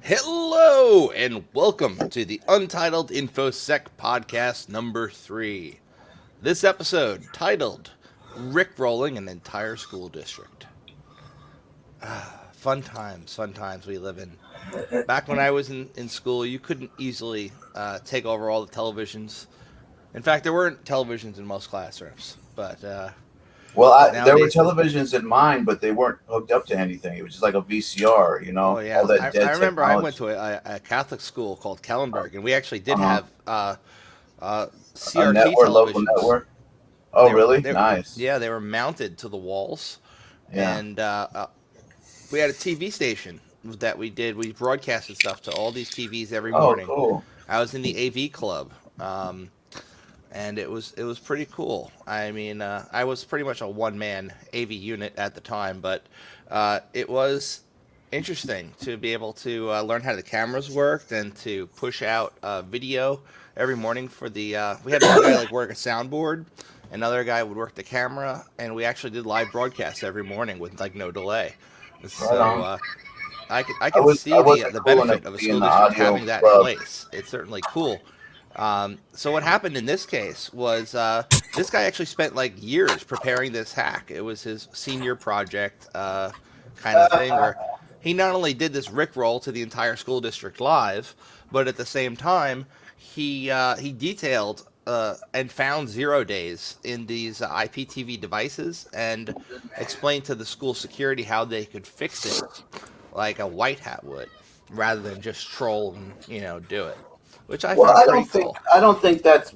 Hello and welcome to the Untitled InfoSec podcast number 3. This episode titled Rickrolling an Entire School District. Fun times we live in. Back when I was in school, you couldn't easily take over all the televisions. In fact, there weren't televisions in most classrooms, but Well, there were nowadays, televisions in mine, but they weren't hooked up to anything. It was just like a VCR, oh all yeah, that I dead remember I went technology. to a Catholic school called Kellenberg, and we actually did Uh-huh. have A CRT network, local televisions. network. Oh, They were really? they Nice. yeah, they were mounted to the walls, Yeah. and we had a TV station that we did. We broadcasted stuff to all these TVs every Oh, morning. cool. I was in the AV club, and it was pretty cool. I mean, I was pretty much a one man AV unit at the time, but it was interesting to be able to learn how the cameras worked and to push out video every morning for the. We had one guy like work a soundboard, another guy would work the camera, and we actually did live broadcasts every morning with like no delay. Right So on. I I can was see I wasn't the cool enough benefit to of a be in school the district audio having that in club. place. It's certainly cool. So what happened in this case was this guy actually spent like years preparing this hack. It was his senior project kind of thing where he not only did this rickroll to the entire school district live, but at the same time he detailed and found 0 days in these IPTV devices and explained to the school security how they could fix it like a white hat would, rather than just troll and do it, which I Well, found pretty cool. I don't think that's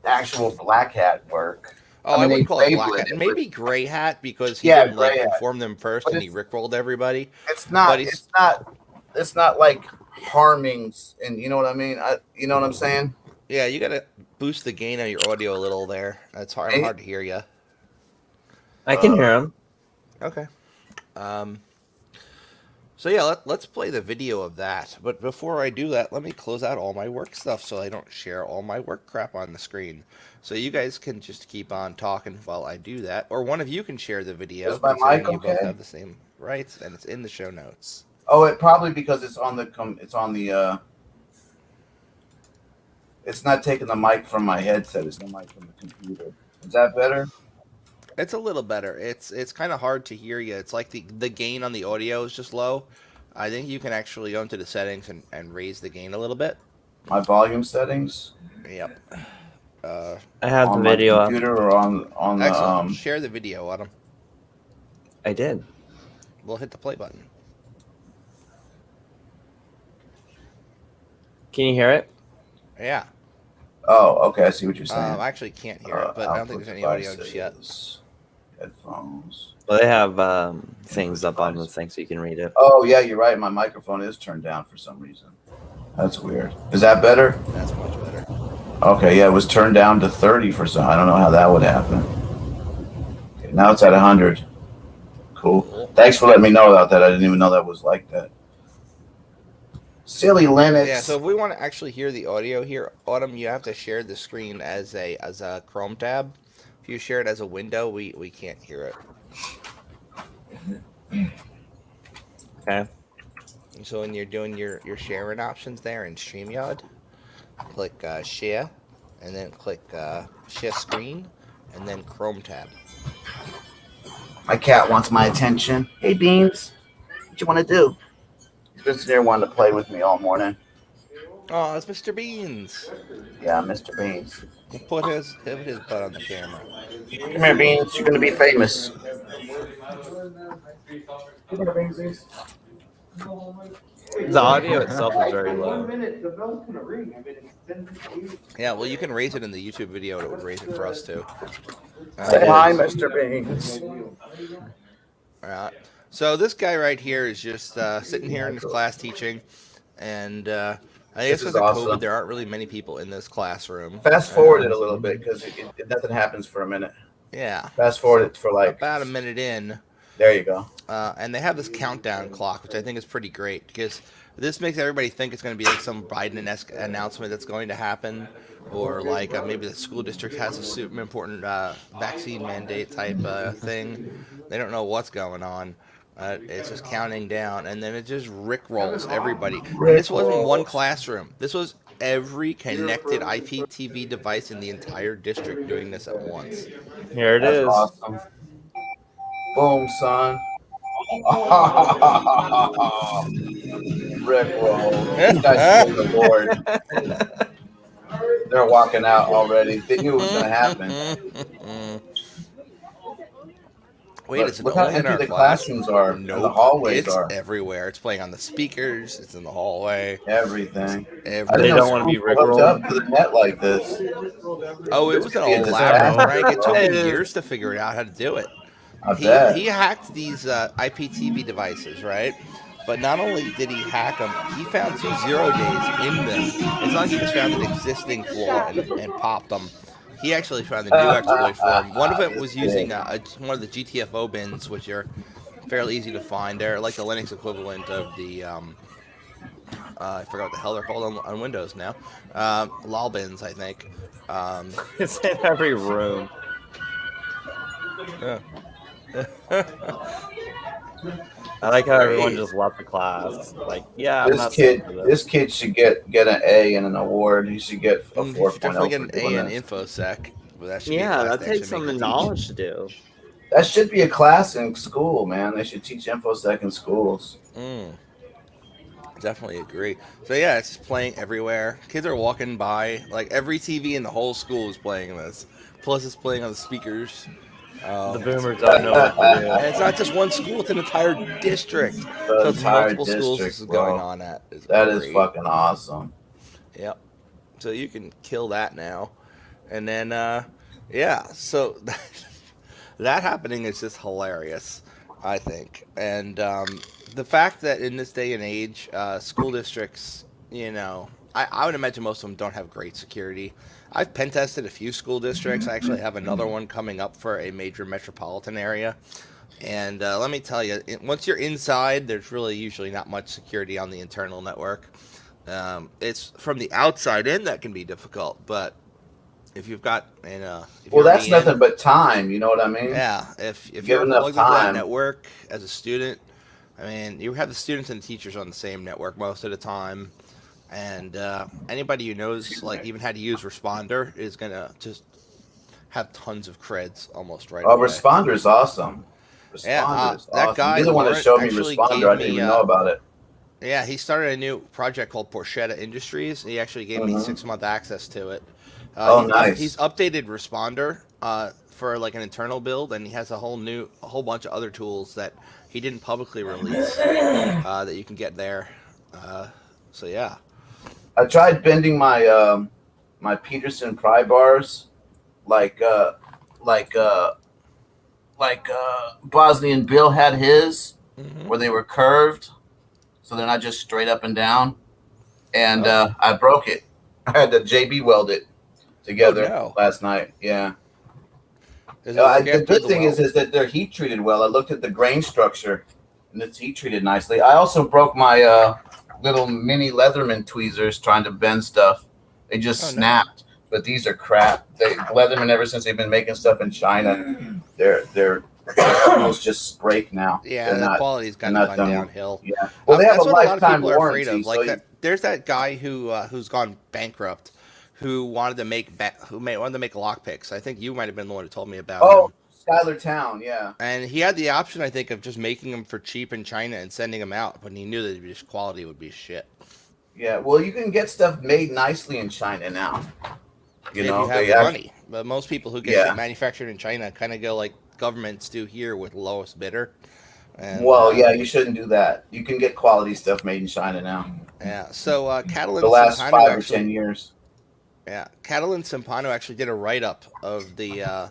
actual black hat work. Oh, I I mean, they wouldn't call it label black it, hat. but Maybe gray hat because he yeah, didn't gray like hat. inform them first But and he rickrolled everybody. it's But not he's it's not like harming, and you know what I mean. You know what I'm saying? yeah, you gotta boost the gain of your audio a little there. It's hard to hear you. I can Uh, hear him. Okay. Um. So yeah, let's play the video of that. But before I do that, let me close out all my work stuff so I don't share all my work crap on the screen. So you guys can just keep on talking while I do that, or one of you can share the video, is my mic considering you both okay? have the same rights, and it's in the show notes. Oh, it probably because it's not taking the mic from my headset. It's the mic from the computer. Is that better? It's a little better. It's kind of hard to hear you. It's like the gain on the audio is just low. I think you can actually go into the settings and raise the gain a little bit. My volume settings Yep. Uh, I have the on my video up. computer or on the Excellent. Share the video, Autumn. I did. We'll hit the play button. Can you hear it? Yeah. Oh, okay. I see what you're saying. I actually can't hear it, but I don't think Output there's any audio just yet. devices, headphones. Well, they have things up on the thing so you can read it. Oh yeah, you're right. My microphone is turned down for some reason. That's weird. Is that better? That's much better. Okay, yeah, it was turned down to 30 for some. I don't know how that would happen. Okay, now it's at 100. Cool. Cool. Thanks for letting me know about that. I didn't even know that was like that. Silly Linux. Yeah. So if we want to actually hear the audio here, Autumn, you have to share the screen as a Chrome tab. If you share it as a window, we can't hear it. Okay. So when you're doing your sharing options there in StreamYard, click share, and then click share screen, and then Chrome tab. My cat wants my attention. Hey, Beans. What you want to do? He's been sitting there wanting to play with me all morning. Oh, it's Mr. Beans. Yeah, Mr. Beans. We'll put his butt on the camera. Come here, Beans. You're going to be famous. Come here, Beans. The audio itself is very low. Yeah, well, you can raise it in the YouTube video, and it would raise it for us too. Say hi, Mr. Beans. So this guy right here is just sitting here in his class teaching, and I guess This is because of awesome. COVID, there aren't really many people in this classroom. Fast forward it a little bit because nothing happens for a minute. Yeah, Fast forward it for like about a minute in. There you go. And they have this countdown clock, which I think is pretty great because this makes everybody think it's going to be like some Biden-esque announcement that's going to happen, or like maybe the school district has a super important vaccine mandate type thing. They don't know what's going on. It's just counting down, and then it just rickrolls everybody. And Rick this wasn't one rolls. classroom. This was every connected IPTV device in the entire district doing this at once. Here it That's is. awesome. Boom, son. Rick roll. This guy should get an award. They're walking out already. They knew it was going to happen. Wait, is it Look how only in empty our the class? classrooms are and the Nope, hallways it's are. everywhere. It's playing on the speakers. It's in the hallway. Everything. I Everywhere. didn't They know don't want to be schools were hooked rickrolled. up to the net like this. Oh, it This was an could be a elaborate disaster. prank. It took him It is. years to figure out how to do it. I bet. He hacked these IPTV devices, right? But not only did he hack them, he found 2 0-days in them. It's not like he just found an existing flaw and popped them. He actually found a new exploit for him. One of it was using one of the GTFO bins, which are fairly easy to find. They're like the Linux equivalent of the I forgot what the hell they're called on Windows now. Lol bins, I think. It's in every room. Yeah. I like how everyone Great. just left the class. Like, yeah, I'm not This kid should get an A and an award. He should get a You 4.0 should definitely get for an doing A in this. InfoSec. But that should be a Yeah, class that they takes actually some make you teach. knowledge to do. That should be a class in school, man. They should teach InfoSec in schools. Definitely agree. So yeah, it's just playing everywhere. Kids are walking by. Like every TV in the whole school is playing this. Plus, it's playing on the speakers. The boomers don't know what to And it's not just one school; it's an entire district. The So it's entire multiple schools this district, is bro. going on at. It's That is great. fucking awesome. Yep. So you can kill that now, and then yeah. So that happening is just hilarious, I think. And the fact that in this day and age, school districts, I would imagine most of them don't have great security. I've pen tested a few school districts. I actually have another one coming up for a major metropolitan area. And let me tell you, once you're inside, there's really usually not much security on the internal network. It's from the outside in that can be difficult, but if you've got, Well, that's nothing but time. You know what I mean? Yeah, if Give you're enough plugged into that time. network as a student, I mean, you have the students and the teachers on the same network most of the time, and anybody who knows, like, even how to use Responder is gonna just have tons of creds almost right Oh, away. Responder is awesome. Responder Yeah, is that awesome. guy, You're the one that Lauren, showed me actually Responder. gave I didn't me, even know about it. Yeah, he started a new project called Porchetta Industries. He actually gave me 6-month access to it. Nice. He's updated Responder for like an internal build, and he has a whole bunch of other tools that he didn't publicly release that you can get there. So yeah. I tried bending my my Peterson pry bars like Bosnian Bill had his, where they were curved, so they're not just straight up and down. And I broke it. I had to JB weld it together last night. Yeah. The good thing is that they're heat treated well. I looked at the grain structure, and it's heat treated nicely. I also broke my little mini Leatherman tweezers trying to bend stuff. They just snapped. But these are crap. Leatherman, ever since they've been making stuff in China, their tools just break now. Yeah, the quality's kind of gone downhill. Yeah. Well, they have that's a what a lot of lifetime people are warranty. afraid of. Like So that, there's that guy who's gone bankrupt, who wanted to make lockpicks. I think you might have been the one who told me about him. Skylar Town, yeah. And he had the option, I think, of just making them for cheap in China and sending them out, but he knew that his quality would be shit. Yeah, well, you can get stuff made nicely in China now. If you have the money. But most people who get shit manufactured in China kind of go like governments do here with lowest bidder. And, you shouldn't do that. You can get quality stuff made in China now. Yeah, so Catalan the last Simpano 5 or 10 years. Yeah, Catalan Simpano actually did a write-up of the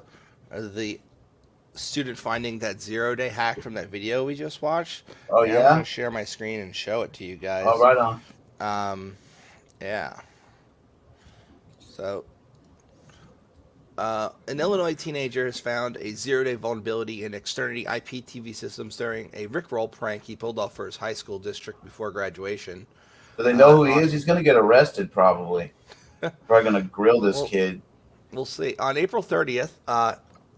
student finding that 0-day hack from that video we just watched. Oh, and yeah? I'm going to share my screen and show it to you guys. Oh, right on. Yeah. So, an Illinois teenager has found a 0-day vulnerability in Xternity IPTV systems during a Rickroll prank he pulled off for his high school district before graduation. Do they know who he is? He's going to get arrested, probably. Probably going to grill this kid. We'll see. On April 30th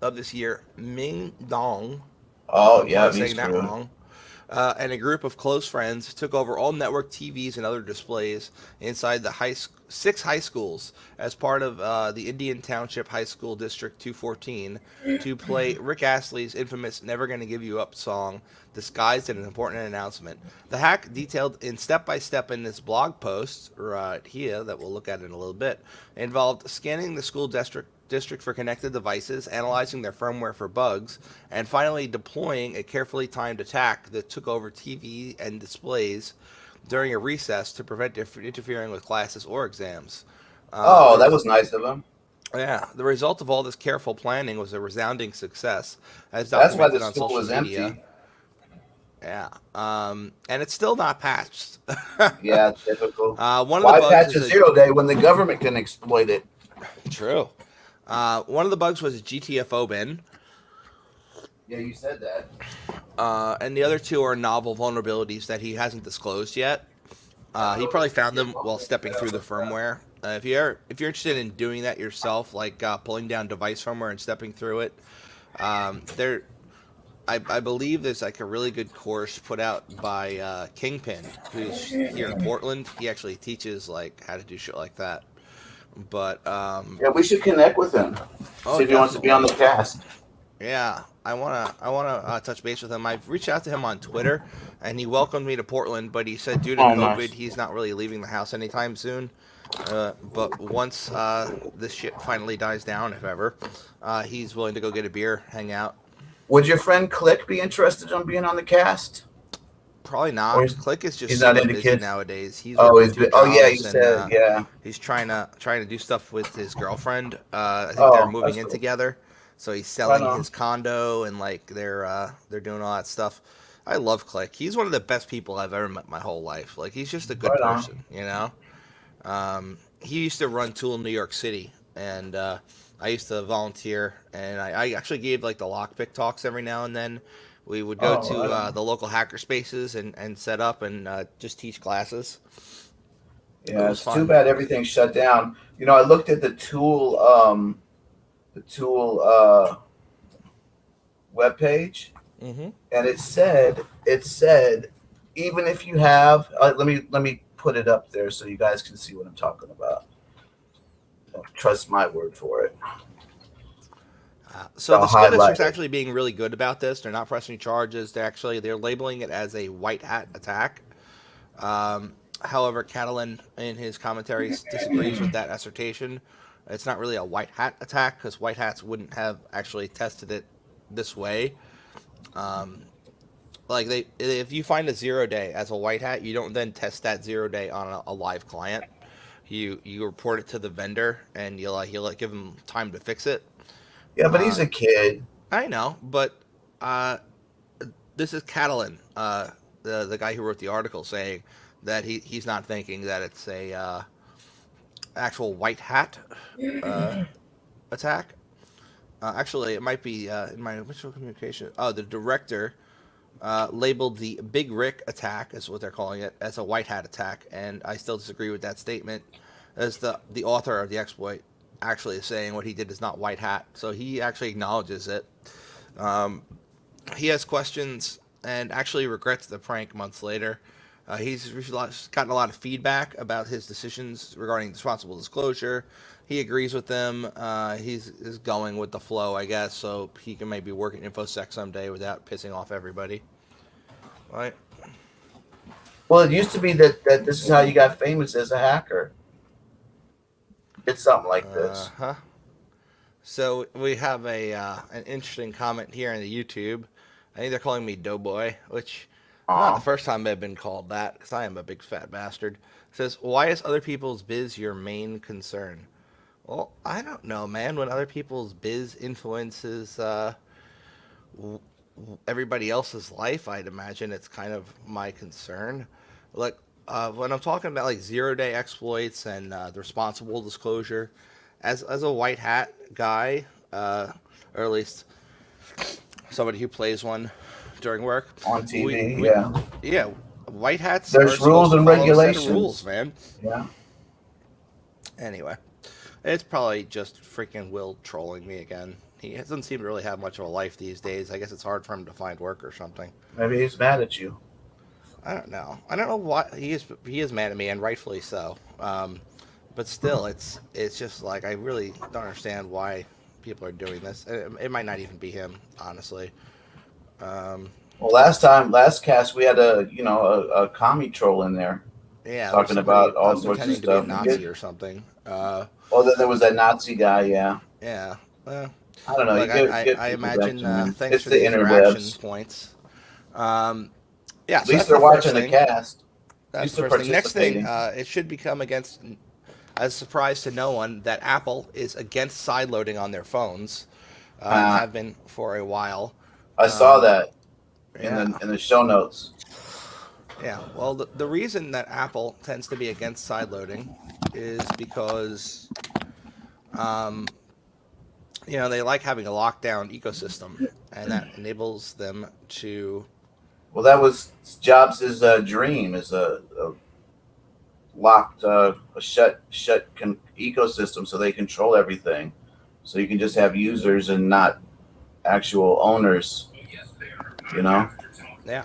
of this year, Ming Dong. Oh, yeah, I'm saying that wrong. and a group of close friends took over all network TVs and other displays inside the 6 high schools as part of the Indian Township High School District 214 to play Rick Astley's infamous Never Gonna Give You Up song disguised in an important announcement. The hack, detailed in step-by-step in this blog post right here that we'll look at in a little bit, involved scanning the school district for connected devices, analyzing their firmware for bugs, and finally deploying a carefully timed attack that took over TV and displays during a recess to prevent interfering with classes or exams. That was nice of him. Yeah, the result of all this careful planning was a resounding success, as That's why documented the on school social was media. empty. Yeah, and it's still not patched. Yeah, typical. One of Why the bugs patch a is ZeroDay when the government can exploit it? True. One of the bugs was a GTFO bin. Yeah, you said that. And the other 2 are novel vulnerabilities that he hasn't disclosed yet. He probably found them while stepping through the firmware. If you're interested in doing that yourself, like pulling down device firmware and stepping through it, I believe there's like a really good course put out by Kingpin, who's here in Portland. He actually teaches like how to do shit like that. But yeah, we should connect with him. See if he wants to be on the cast. Yeah, I wanna touch base with him. I've reached out to him on Twitter, and he welcomed me to Portland. But he said due to COVID, nice. he's not really leaving the house anytime soon. But once this shit finally dies down, if ever, he's willing to go get a beer, hang out. Would your friend Click be interested in being on the cast? Probably not. Click is just he's so not into busy kids nowadays. He's yeah, jobs you said yeah. He's trying to do stuff with his girlfriend. I think they're moving in together, so he's selling his condo and like they're doing all that stuff. I love Click. He's one of the best people I've ever met my whole life. Like he's just a good person, you know. He used to run Tool in New York City, and I used to volunteer, and I actually gave like the lockpick talks every now and then. We would go to the local hacker spaces and set up and just teach classes. Yeah, it's too bad everything's shut down. You know, I looked at the Tool webpage, and it said even if you have let me put it up there so you guys can see what I'm talking about. Don't trust my word for it. So the school district's actually being really good about this. They're not pressing charges. They're labeling it as a white hat attack. However, Catalan in his commentaries disagrees with that assertion. It's not really a white hat attack because white hats wouldn't have actually tested it this way. If you find a ZeroDay as a white hat, you don't then test that ZeroDay on a live client. You report it to the vendor and you'll give him time to fix it. Yeah, but he's a kid. I know, but this is Catalan, the guy who wrote the article, saying that he's not thinking that it's a actual white hat attack. Actually, it might be in my official communication. Oh, the director labeled the Big Rick attack, is what they're calling it, as a white hat attack, and I still disagree with that statement, as the author of the exploit actually is saying what he did is not white hat, so he actually acknowledges it. He has questions and actually regrets the prank months later. He's gotten a lot of feedback about his decisions regarding responsible disclosure. He agrees with them. He's going with the flow, I guess, so he can maybe work at InfoSec someday without pissing off everybody. Right? Well, it used to be that this is how you got famous as a hacker. It's something like this. So we have an interesting comment here in the YouTube. I think they're calling me Doughboy, which not the first time I've been called that, because I am a big fat bastard. It says, why is other people's biz your main concern? Well, I don't know, man. When other people's biz influences everybody else's life, I'd imagine it's kind of my concern. Like, when I'm talking about like ZeroDay exploits and the responsible disclosure, as a white hat guy, or at least somebody who plays one during work on TV, yeah, white hats. There's rules and regulations, rules, man. Yeah. Anyway, it's probably just freaking Will trolling me again. He doesn't seem to really have much of a life these days. I guess it's hard for him to find work or something. Maybe he's mad at you. I don't know. I don't know why he is mad at me, and rightfully so. But still, it's just like I really don't understand why people are doing this. It might not even be him, honestly. Well, last cast we had a commie troll in there. Yeah, talking about all sorts of pretending to be a stuff. Nazi or something. Then there was that Nazi guy. Yeah. Yeah. Well, I don't know. like, I imagine. Thanks It's for the the interaction interwebs. points. At So least that's they're the watching first the thing. cast. That's they're the first thing. Next thing, participating. it should become against, as a surprise to no one, that Apple is against sideloading on their phones. Have been for a while. I saw that Yeah. in the show notes. Yeah. Well, the reason that Apple tends to be against sideloading is because, they like having a lockdown ecosystem, and that enables them to. Well, that was Jobs' dream, is a locked, shut ecosystem, so they control everything. So you can just have users and not actual owners. Yeah.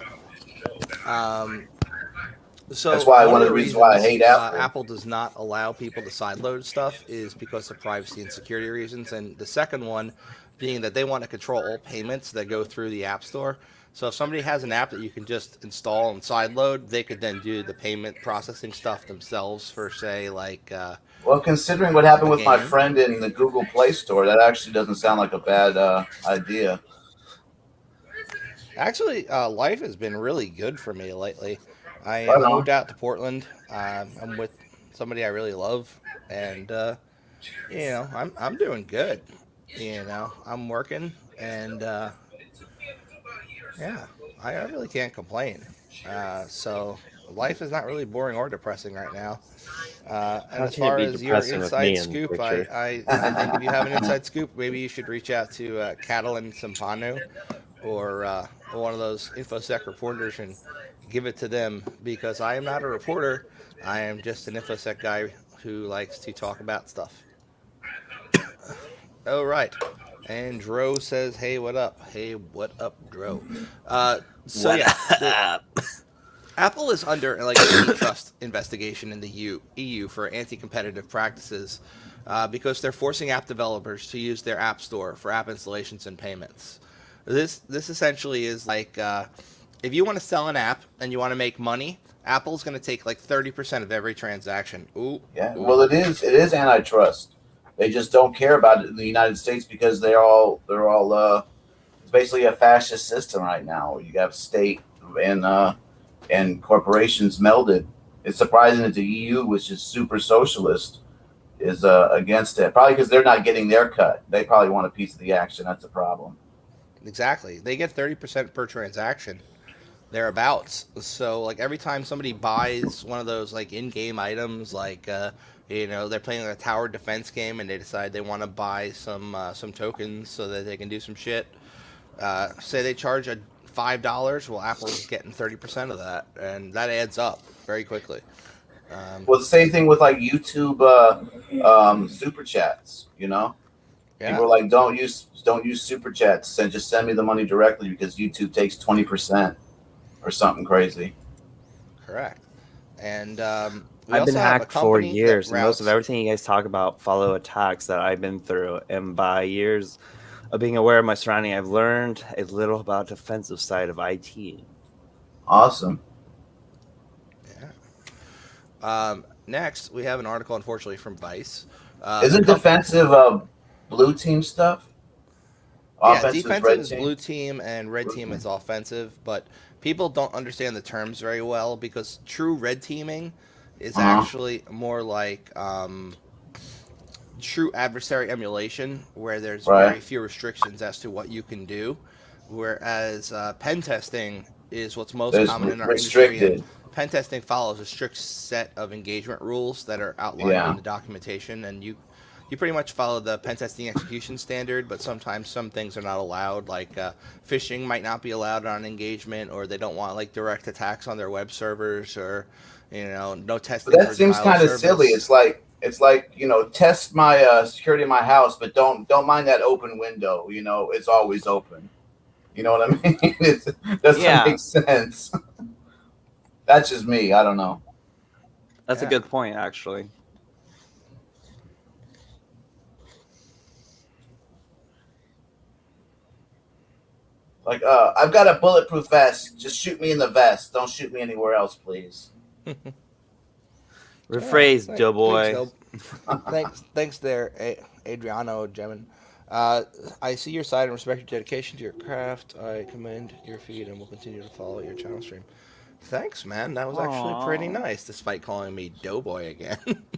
So That's why one of of the the reasons why I hate Apple. Apple does not allow people to sideload stuff is because of privacy and security reasons, and the second one being that they want to control all payments that go through the App Store. So if somebody has an app that you can just install and sideload, they could then do the payment processing stuff themselves for, say, like. Well, considering what happened with my game. friend in the Google Play Store, that actually doesn't sound like a bad idea. Actually, life has been really good for me lately. I Right on. moved out to Portland. I'm with somebody I really love, and I'm doing good. I'm working, and I really can't complain. So life is not really boring or depressing right now. And as can it far be as your depressing with me inside in the scoop, I picture? think if you have an inside scoop, maybe you should reach out to Catalan Sampanu or one of those InfoSec reporters and give it to them, because I am not a reporter. I am just an InfoSec guy who likes to talk about stuff. Oh, right. And Dro says, hey, what up? Hey, what up, Dro? Apple is under an antitrust investigation in the EU for anti-competitive practices because they're forcing app developers to use their app store for app installations and payments. This essentially is like if you want to sell an app and you want to make money, Apple's going to take 30% of every transaction. Ooh. Well, it is antitrust. They just don't care about it in the United States because they're all it's basically a fascist system right now. You have state and corporations melded. It's surprising that the EU, which is super socialist, is against it. Probably because they're not getting their cut. They probably want a piece of the action. That's the problem. Exactly. They get 30% per transaction, thereabouts. So every time somebody buys one of those in-game items, they're playing a tower defense game and they decide they want to buy some tokens so that they can do some shit. Say they charge $5. Well, Apple's getting 30% of that, and that adds up very quickly. Well, the same thing with YouTube super chats. People are like, don't use super chats and just send me the money directly because YouTube takes 20% or something crazy. Correct. And I've been hacked for years, and most of everything you guys talk about follow attacks that I've been through. And by years of being aware of my surrounding, I've learned a little about the defensive side of IT. Awesome. Yeah. Next, we have an article, unfortunately, from Vice. Isn't defensive blue team stuff? Offensive, defensive is blue team and red team is offensive, but people don't understand the terms very well because true red teaming is actually more like true adversary emulation, where there's very few restrictions as to what you can do, whereas pen testing is what's most common in our industry. Pen testing follows a strict set of engagement rules that are outlined in the documentation, and you pretty much follow the pen testing execution standard, but sometimes some things are not allowed, like phishing might not be allowed on engagement, or they don't want direct attacks on their web servers, or no testing. But that seems kind of silly. It's like it's like, test my security in my house, but don't mind that open window. It's always open. You know what I mean? It doesn't make sense. That's just me. I don't know. That's a good point, actually. Like, I've got a bulletproof vest. Just shoot me in the vest. Don't shoot me anywhere else, please. Rephrase, doughboy. Thanks there, Adriano Gemin. I see your side and respect your dedication to your craft. I commend your feed and will continue to follow your channel stream. Thanks, man. That was actually pretty nice, despite calling me doughboy again.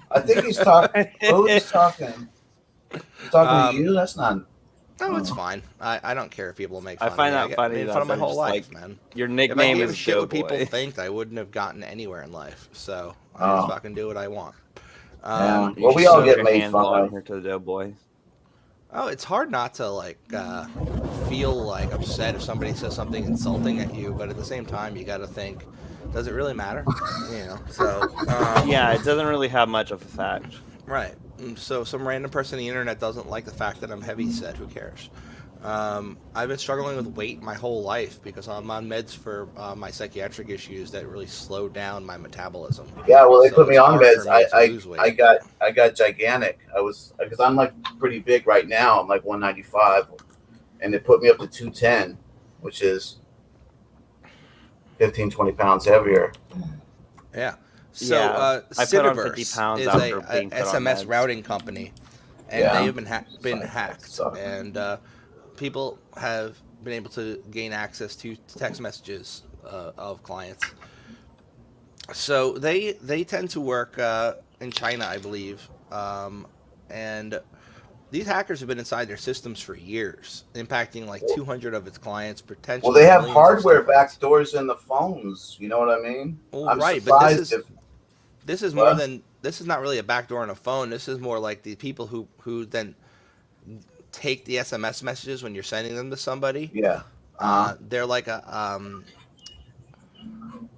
I think he's talking. Who's talking? He's talking to you? That's not. No, it's fine. I don't care if people make fun of me. I find that funny. I made fun of my whole life, man. Your nickname if I is shit what Doughboy. people think, I wouldn't have gotten anywhere in life. So I just fucking do what I want. Well, we all get made fun of here to the Doughboy. Oh, it's hard not to feel upset if somebody says something insulting at you, but at the same time, you got to think, does it really matter? So yeah, it doesn't really have much of a fact. Right. So some random person on the internet doesn't like the fact that I'm heavyset. Who cares? I've been struggling with weight my whole life because I'm on meds for my psychiatric issues that really slowed down my metabolism. Yeah, well, they put me on meds. I got gigantic. Because I'm pretty big right now. I'm 195, and they put me up to 210, which is 15, 20 pounds heavier. Yeah. So I put on 50 pounds is after a being put on SMS meds. routing company, and they have been hacked, and people have been able to gain access to text messages of clients. So they tend to work in China, I believe, and these hackers have been inside their systems for years, impacting 200 of its clients, potentially. Well, they have hardware backdoors in the phones. You know what I mean? Well, I'm right, but this is what? more than this is not really a backdoor on a phone. This is more like the people who then take the SMS messages when you're sending them to somebody. Yeah. They're like a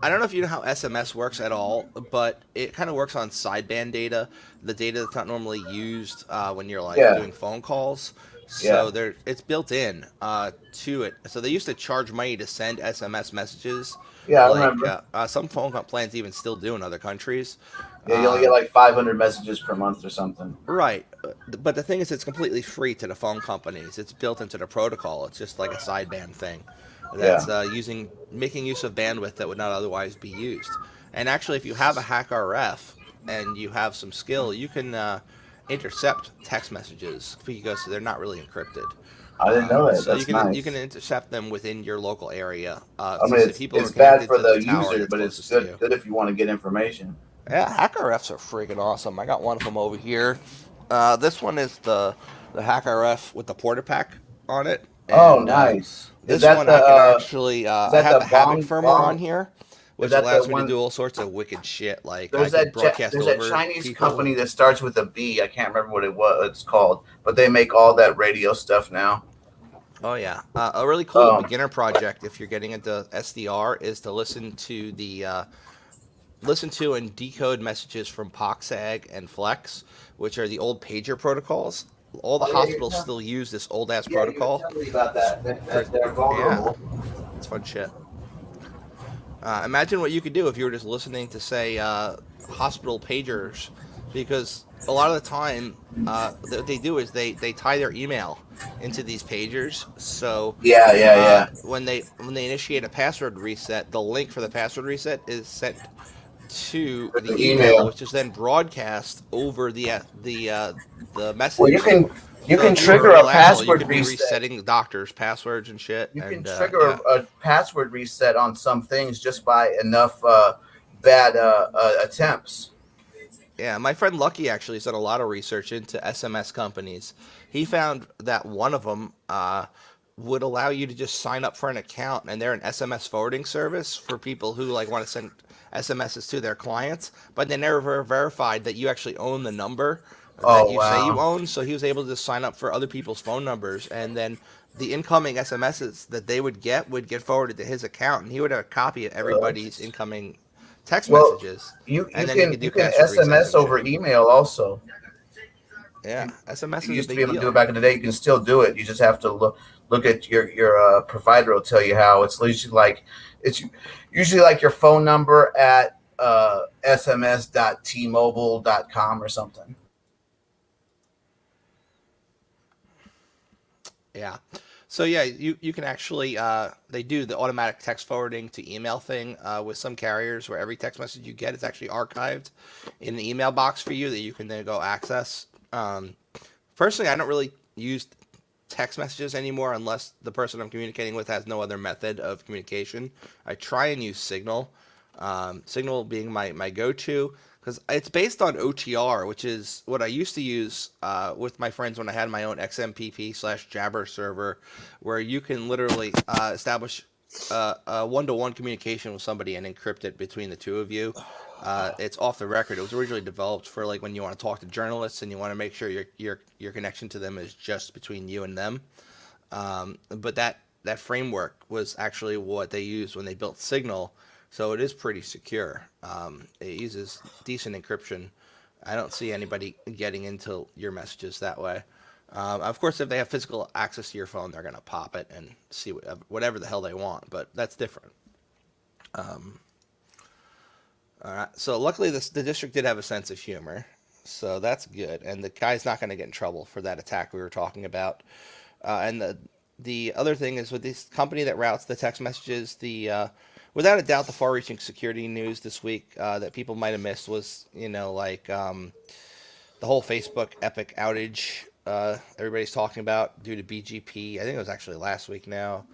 I don't know if you know how SMS works at all, but it kind of works on sideband data, the data that's not normally used when you're doing phone calls. So it's built in to it. So they used to charge money to send SMS messages. Yeah, I remember. Some phone plans even still do in other countries. Yeah, you only get 500 messages per month or something. Right. But the thing is, it's completely free to the phone companies. It's built into the protocol. It's just like a sideband thing that's making use of bandwidth that would not otherwise be used. And actually, if you have a hack RF and you have some skill, you can intercept text messages because they're not really encrypted. I didn't know that. So That's you can intercept them within your local area. I mean, it's bad for the user, but it's good if you want to get information. Yeah, hack RFs are freaking awesome. I got one of them over here. This one is the hack RF with the porta pack on it. And, nice. This one I can actually I have the Havoc firmware on here, which allows me to do all sorts of wicked shit. There's that Chinese company that starts with a B. I can't remember what it's called, but they make all that radio stuff now. Oh yeah, a really cool beginner project if you're getting into SDR is to listen to and decode messages from POXAG and Flex, which are the old pager protocols. All the hospitals still use this old ass protocol. Tell me about that. They're vulnerable. Yeah, it's fun shit. Imagine what you could do if you were just listening to, say, hospital pagers, because a lot of the time, what they do is they tie their email into these pagers. So when they initiate a password reset, the link for the password reset is sent to the email, which is then broadcast over the message. Well, you can trigger a password you can be reset. resetting the doctor's passwords and shit. You can trigger a password reset on some things just by enough bad attempts. Yeah, my friend Lucky actually has done a lot of research into SMS companies. He found that one of them would allow you to just sign up for an account, and they're an SMS forwarding service for people who want to send SMSs to their clients, but they never verified that you actually own the number that you say you own. So he was able to sign up for other people's phone numbers, and then the incoming SMSs that they would get forwarded to his account, and he would have a copy of everybody's incoming text messages. You and then can do password resets SMS and over shit. email also. Yeah, SMS You is a used to big be able to deal. do it back in the day. You can still do it. You just have to look at your provider will tell you how. It's usually like your phone number at sms.tmobile.com or something. Yeah. So yeah, you can actually they do the automatic text forwarding to email thing with some carriers where every text message you get is actually archived in the email box for you that you can then go access. Personally, I don't really use text messages anymore unless the person I'm communicating with has no other method of communication. I try and use Signal. Signal being my go-to because it's based on OTR, which is what I used to use with my friends when I had my own XMPP/Jabber server, where you can literally establish a one-to-one communication with somebody and encrypt it between the two of you. It's off the record. It was originally developed for like when you want to talk to journalists and you want to make sure your connection to them is just between you and them. But that framework was actually what they used when they built Signal. So it is pretty secure. It uses decent encryption. I don't see anybody getting into your messages that way. Of course, if they have physical access to your phone, they're going to pop it and see whatever the hell they want, but that's different. All right. So luckily, the district did have a sense of humor, so that's good. And the guy's not going to get in trouble for that attack we were talking about. And the other thing is with this company that routes the text messages, without a doubt, the far-reaching security news this week that people might have missed was, the whole Facebook Epic outage everybody's talking about due to BGP. I think it was actually last week now.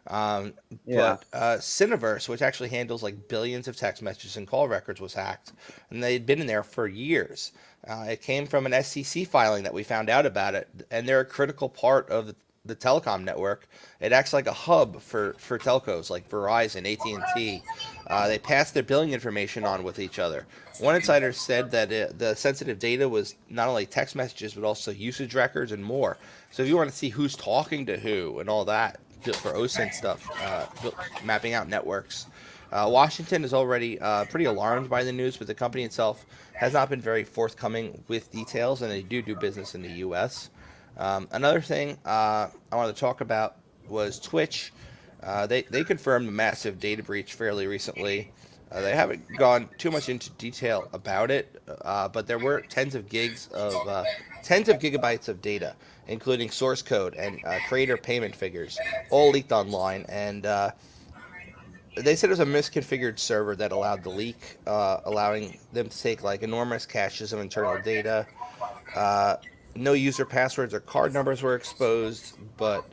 Yeah. But Cineverse, which actually handles like billions of text messages and call records, was hacked, and they'd been in there for years. It came from an SEC filing that we found out about it, and they're a critical part of the telecom network. It acts like a hub for telcos like Verizon, AT&T. They pass their billing information on with each other. One insider said that the sensitive data was not only text messages but also usage records and more. So if you want to see who's talking to who and all that for OSINT stuff, mapping out networks. Washington is already pretty alarmed by the news, but the company itself has not been very forthcoming with details, and they do business in the U.S. Another thing I wanted to talk about was Twitch. They confirmed a massive data breach fairly recently. They haven't gone too much into detail about it, but there were tens of gigabytes of data, including source code and creator payment figures, all leaked online. And they said it was a misconfigured server that allowed the leak, allowing them to take like enormous caches of internal data. No user passwords or card numbers were exposed, but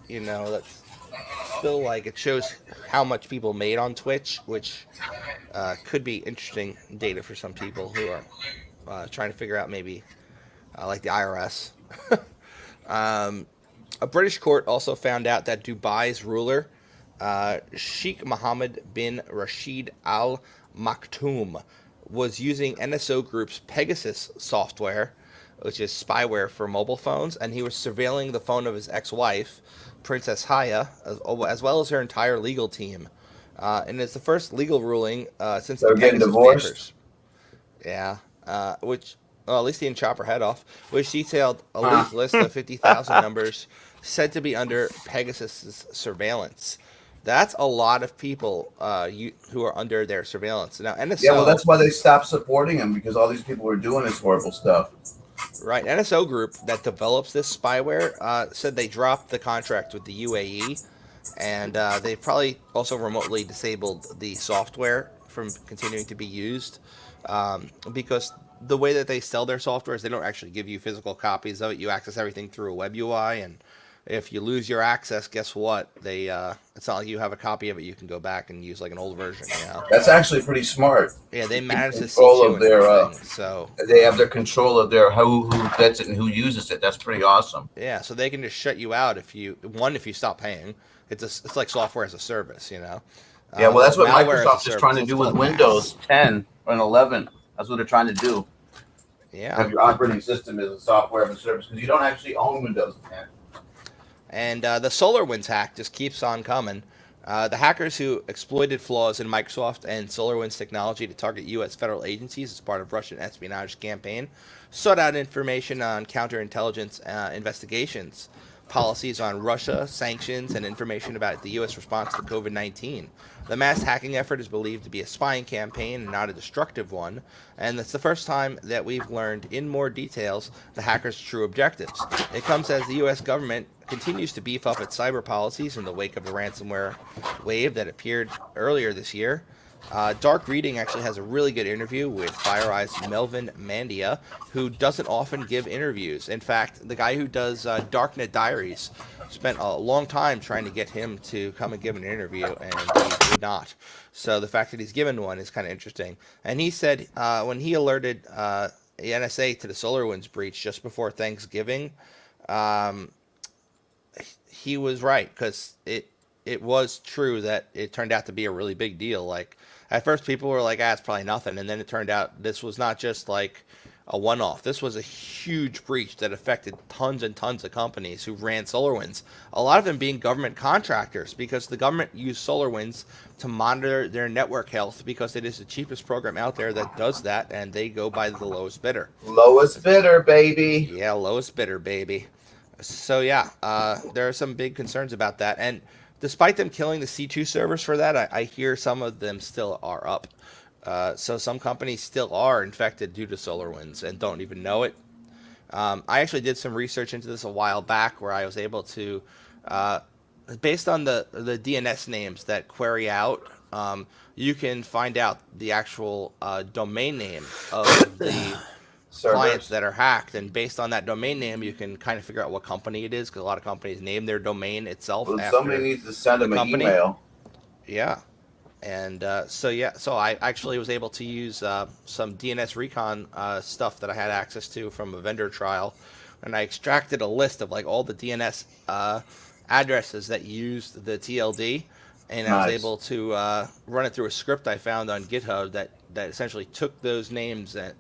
that's still like it shows how much people made on Twitch, which could be interesting data for some people who are trying to figure out maybe like the IRS. A British court also found out that Dubai's ruler, Sheikh Mohammed bin Rashid Al Maktoum, was using NSO Group's Pegasus software, which is spyware for mobile phones, and he was surveilling the phone of his ex-wife, Princess Haya, as well as her entire legal team. And it's the first legal ruling since They're the getting Pegasus divorced? Papers. Yeah, well, at least he didn't chop her head off, which detailed a leaked list of 50,000 numbers said to be under Pegasus's surveillance. That's a lot of people who are under their surveillance. Now, NSO... Yeah, well, that's why they stopped supporting him, because all these people were doing this horrible stuff. Right. NSO Group that develops this spyware said they dropped the contract with the UAE, and they probably also remotely disabled the software from continuing to be used because the way that they sell their software is they don't actually give you physical copies of it. You access everything through a web UI, and if you lose your access, guess what? It's not like you have a copy of it. You can go back and use like an old version. That's actually pretty smart. Yeah, they manage the Control C2 of their, and everything. So they have their control of their who gets it and who uses it. That's pretty awesome. yeah, so they can just shut you out if you stop paying. It's like software as a service, Yeah, well, that's what malware Microsoft is trying to do with Windows 10 and 11. That's what they're trying to do. Yeah. Have your operating system as a software as a service, because you don't actually own Windows 10. And the SolarWinds hack just keeps on coming. The hackers who exploited flaws in Microsoft and SolarWinds technology to target U.S. federal agencies as part of Russian espionage campaign sought out information on counterintelligence investigations, policies on Russia, sanctions, and information about the U.S. response to COVID-19. The mass hacking effort is believed to be a spying campaign and not a destructive one, and it's the first time that we've learned in more details the hackers' true objectives. It comes as the U.S. government continues to beef up its cyber policies in the wake of the ransomware wave that appeared earlier this year. Dark Reading actually has a really good interview with FireEye's Melvin Mandia, who doesn't often give interviews. In fact, the guy who does Darknet Diaries spent a long time trying to get him to come and give an interview, and he did not. So the fact that he's given one is kind of interesting. And he said when he alerted the NSA to the SolarWinds breach just before Thanksgiving, he was right, because it was true that it turned out to be a really big deal. Like, at first people were like, it's probably nothing, and then it turned out this was not just like a one-off. This was a huge breach that affected tons and tons of companies who ran SolarWinds, a lot of them being government contractors, because the government used SolarWinds to monitor their network health, because it is the cheapest program out there that does that, and they go by the lowest bidder. Lowest bidder, baby. Yeah, lowest bidder, baby. So yeah, there are some big concerns about that, and despite them killing the C2 servers for that, I hear some of them still are up. So some companies still are infected due to SolarWinds and don't even know it. I actually did some research into this a while back, where I was able to, based on the DNS names that query out, you can find out the actual domain name of the clients that are hacked, and based on that domain name, you can kind of figure out what company it is, because a lot of companies name their domain itself. Well, after somebody needs to send them an email. Yeah, and so I actually was able to use some DNS recon stuff that I had access to from a vendor trial, and I extracted a list of like all the DNS addresses that used the TLD, and I was able to run it through a script I found on GitHub that essentially took those names and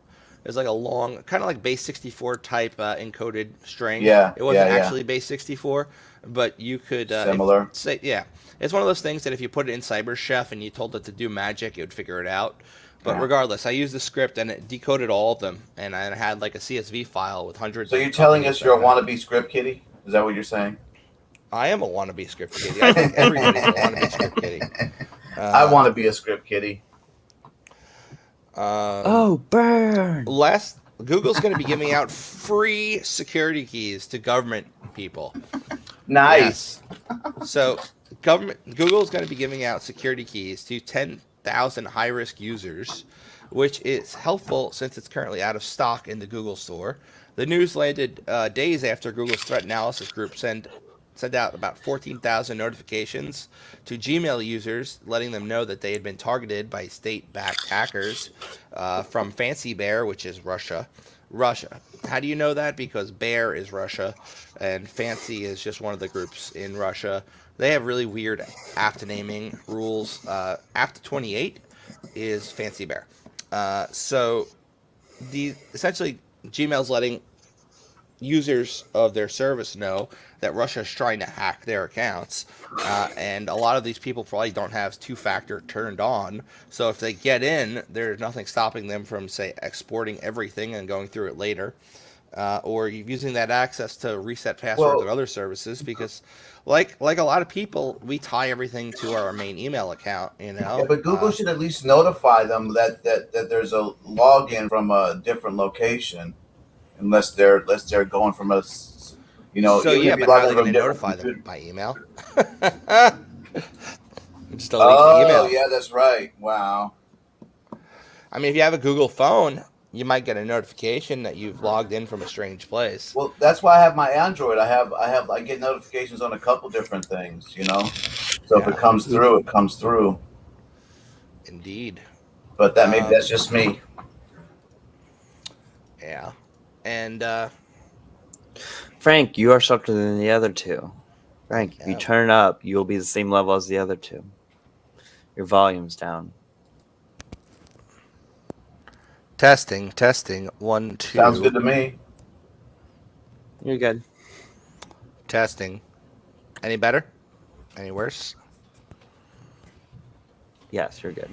there's like a long, kind of like base 64 type encoded string. Yeah, it wasn't actually base 64, but you could similar. It's one of those things that if you put it in CyberChef and you told it to do magic, it would figure it out. But regardless, I used the script and it decoded all of them, and I had like a CSV file with hundreds. So you're telling us you're a wannabe script kiddie? Is that what you're saying? I am a wannabe script kiddie. I think everybody's a wannabe script kiddie. I want to be a script kiddie. Burn! Google's going to be giving out free security keys to government people. Nice. Yes. So Google's going to be giving out security keys to 10,000 high-risk users, which is helpful since it's currently out of stock in the Google Store. The news landed days after Google's threat analysis group sent out about 14,000 notifications to Gmail users, letting them know that they had been targeted by state-backed hackers from Fancy Bear, which is Russia. How do you know that? Because Bear is Russia, and Fancy is just one of the groups in Russia. They have really weird apt naming rules. Apt 28 is Fancy Bear. So essentially Gmail's letting users of their service know that Russia is trying to hack their accounts, and a lot of these people probably don't have two-factor turned on, so if they get in, there's nothing stopping them from, say, exporting everything and going through it later, or using that access to reset passwords of other services, because like a lot of people, we tie everything to our main email account, you know. Yeah, but Google should at least notify them that there's a login from a different location, unless they're going from a, you know. So yeah, but how are they going to notify them? By email? Just delete the email. Oh yeah, that's right. Wow. I mean, if you have a Google phone, you might get a notification that you've logged in from a strange place. Well, that's why I have my Android. I get notifications on a couple different things, you know. So if it comes through, it comes through. Indeed. But maybe that's just me. Yeah. And Frank, you are softer than the other two. Frank, if you turn up, you'll be the same level as the other two. Your volume's down. Testing. 1, 2. Sounds good to me. You're good. Testing. Any better? Any worse? Yes, you're good.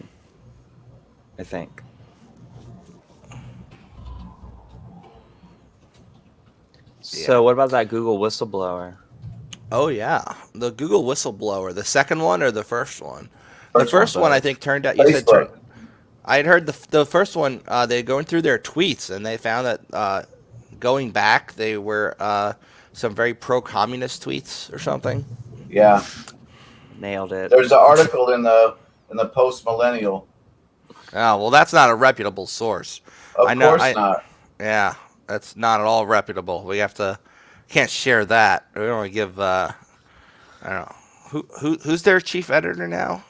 I think. So what about that Google whistleblower? Oh yeah, the Google whistleblower, the second one or the first one? The first one I think turned out. You said I had heard the first one. They going through their tweets and they found that going back they were some very pro-communist tweets or something. Yeah, nailed it. There's an article in the Post Millennial. Oh well, that's not a reputable source. Of course not. Yeah, that's not at all reputable. We can't share that. We don't want to give. I don't know who's their chief editor now.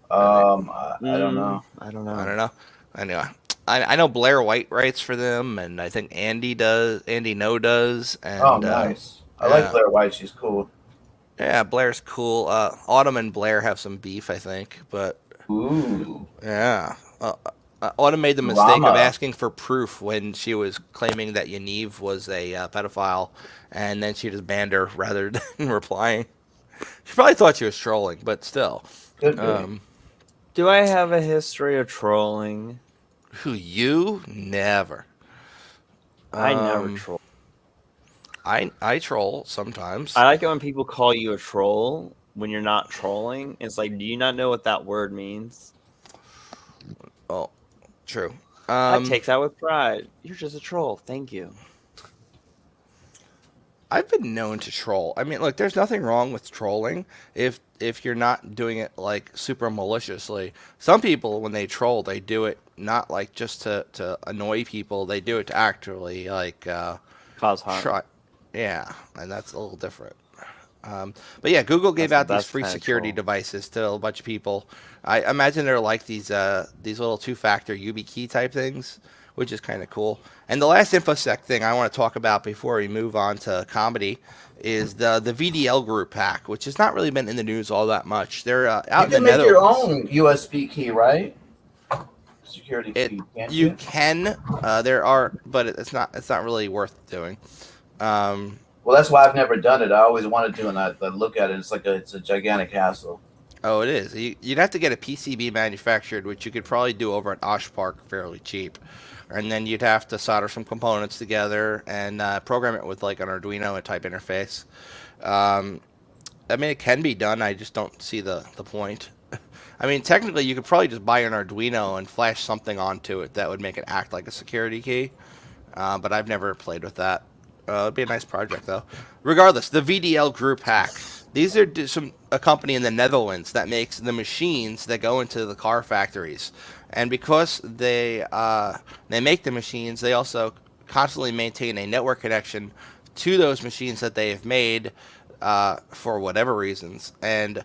I don't know. I don't know. Anyway, I know Blair White writes for them, and I think Andy does. Andy No does. And, nice. I like Blair White. She's cool. Yeah, Blair's cool. Autumn and Blair have some beef, I think, but. Ooh. Yeah. Autumn made the mistake of asking for proof when she was claiming that Yaniv was a pedophile, and then she just banned her rather than replying. She probably thought she was trolling, but still. Do I have a history of trolling? Who, you? Never. I never troll. I troll sometimes. I like it when people call you a troll when you're not trolling. It's like, do you not know what that word means? Oh, true. I take that with pride. You're just a troll. Thank you. I've been known to troll. I mean, look, there's nothing wrong with trolling if you're not doing it like super maliciously. Some people, when they troll, they do it not like just to annoy people. They do it to actually like cause harm. Yeah, and that's a little different. But yeah, Google gave out these free security devices to a bunch of people. I imagine they're like these little two-factor YubiKey type things, which is kind of cool. And the last InfoSec thing I want to talk about before we move on to comedy is the VDL group hack, which has not really been in the news all that much. They're out in the Netherlands. You can make your own USB key, right? Security key. You can. There are, but it's not really worth doing. Well, that's why I've never done it. I always wanted to, and I look at it. It's a gigantic hassle. Oh, it is. You'd have to get a PCB manufactured, which you could probably do over at Osh Park fairly cheap. And then you'd have to solder some components together and program it with like an Arduino type interface. I mean, it can be done. I just don't see the point. I mean, technically, you could probably just buy an Arduino and flash something onto it that would make it act like a security key. But I've never played with that. It'd be a nice project, though. Regardless, the VDL group hack. These are a company in the Netherlands that makes the machines that go into the car factories. And because they make the machines, they also constantly maintain a network connection to those machines that they have made for whatever reasons. And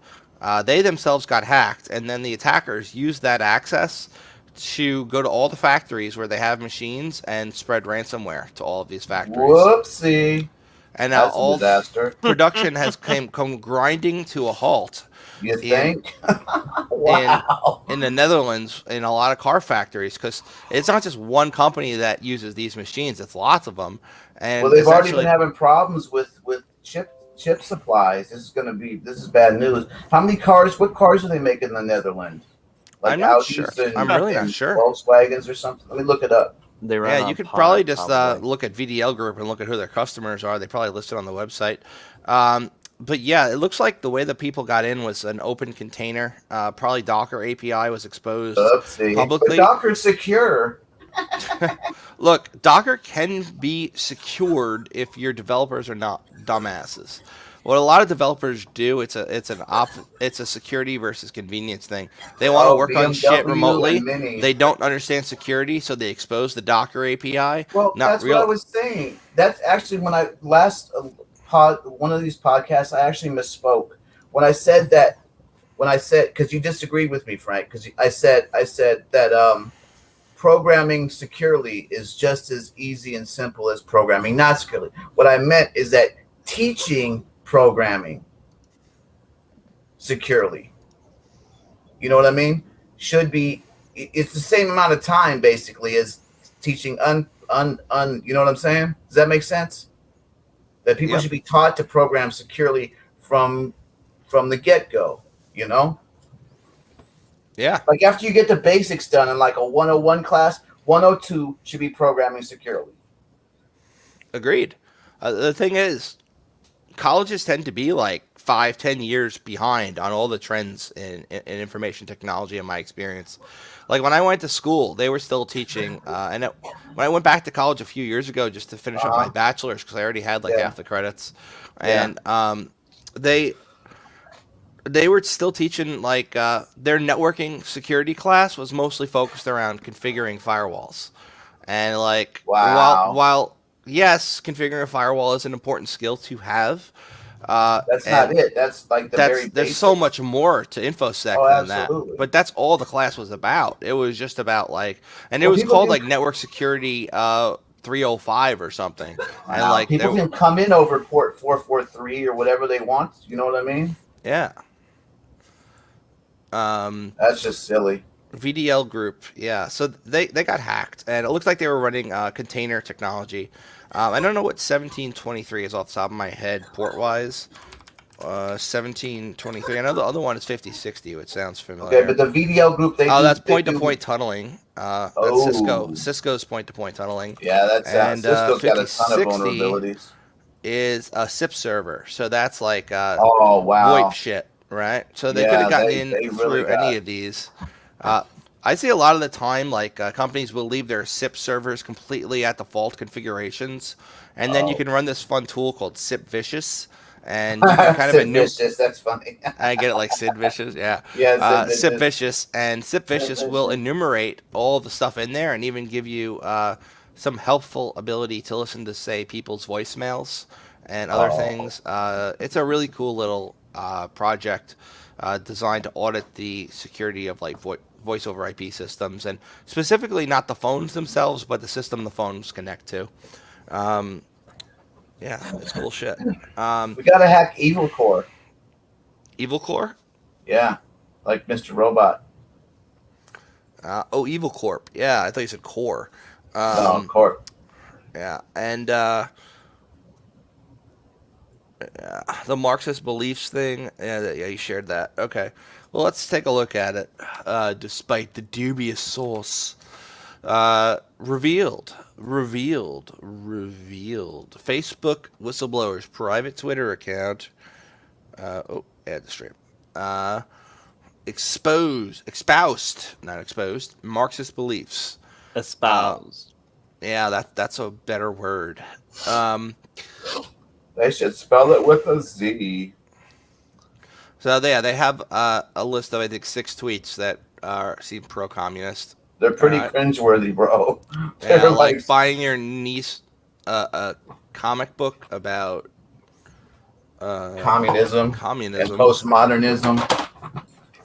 they themselves got hacked, and then the attackers used that access to go to all the factories where they have machines and spread ransomware to all of these factories. Whoopsie. And now all production has come grinding to a halt. You think? Wow. In the Netherlands, in a lot of car factories, because it's not just one company that uses these machines; it's lots of them. And well, they've already been having problems with chip supplies. This is bad news. How many cars? What cars do they make in the Netherlands? Like I'm not sure. I'm really not sure. Volkswagens or something. Let me look it up. You could probably just look at VDL Group and look at who their customers are. They probably listed on the website. But yeah, it looks like the way that people got in was an open container. Probably Docker API was exposed publicly. But Docker's secure. Look, Docker can be secured if your developers are not dumbasses. What a lot of developers do, it's a security versus convenience thing. They want to work on shit remotely. They don't understand security, so they expose the Docker API. Well, that's what I was saying. That's actually when I one of these podcasts, I actually misspoke when I said because you disagreed with me, Frank, because I said that programming securely is just as easy and simple as programming not securely. What I meant is that teaching programming securely, you know what I mean, it's the same amount of time basically as teaching you know what I'm saying? Does that make sense? That people should be taught to program securely from the get-go, you know? Yeah. Like after you get the basics done in like a 101 class, 102 should be programming securely. Agreed. The thing is, colleges tend to be like 5-10 years behind on all the trends in information technology in my experience. Like when I went to school, they were still teaching, when I went back to college a few years ago just to finish up my bachelor's, because I already had like half the credits, and they were still teaching like their networking security class was mostly focused around configuring firewalls, and like while yes, configuring a firewall is an important skill to have. That's not it. That's like there's so much more to InfoSec than that. But that's all the class was about. It was just about like, and it was called like Network Security 305 or something. And like people can come in over port 443 or whatever they want. You know what I mean? Yeah. That's just silly. VDL group, yeah. So they got hacked, and it looks like they were running container technology. I don't know what 1723 is off the top of my head, port-wise. 1723. I know the other one is 5060, which sounds familiar. Okay, but the VDL group, that's point-to-point tunneling. That's Cisco. Cisco's point-to-point tunneling. Yeah, that's Cisco's got a ton of vulnerabilities. Is a SIP server, so that's like VoIP shit, right? So they could have gotten in through any of these. I see a lot of the time, like companies will leave their SIP servers completely at default configurations, and then you can run this fun tool called SIP Vicious, and you can kind of Vicious, that's funny. I get it, like Sid Vicious, yeah. SIP Vicious, and SIP Vicious will enumerate all the stuff in there, and even give you some helpful ability to listen to, say, people's voicemails and other things. It's a really cool little project designed to audit the security of like voice over IP systems, and specifically not the phones themselves, but the system the phones connect to. Yeah, it's cool shit. We gotta hack Evil Core. Evil Core? Yeah, like Mr. Robot. Evil Corp. Yeah, I thought you said Core. Corp. Yeah, and the Marxist beliefs thing. Yeah, you shared that. Okay. Well, let's take a look at it. Despite the dubious source, revealed. Facebook whistleblower's private Twitter account. Add the stream. Espoused Marxist beliefs. Espoused. Yeah, that's a better word. They should spell it with a Z. So they have a list of, I think, 6 tweets that seem pro-communist. They're pretty cringeworthy, bro. They're like buying your niece a comic book about communism and postmodernism.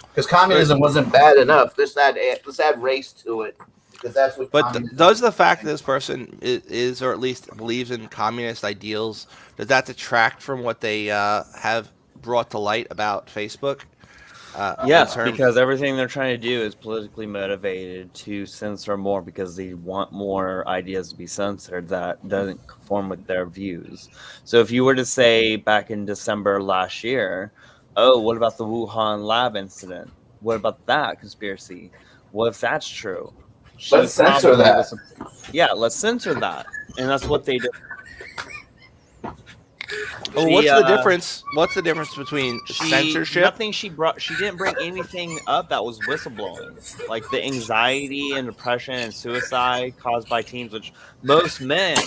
Because communism wasn't bad enough. Let's add race to it. Because that's what. But does the fact that this person is, or at least believes in communist ideals, does that detract from what they have brought to light about Facebook? Yes, because everything they're trying to do is politically motivated to censor more, because they want more ideas to be censored that doesn't conform with their views. So if you were to say back in December last year, oh, what about the Wuhan lab incident? What about that conspiracy? What if that's true? Let's censor that. Let's censor that. And that's what they do. Oh, what's the difference? What's the difference between censorship? Nothing she brought. She didn't bring anything up that was whistleblowing, like the anxiety and depression and suicide caused by teens, which most men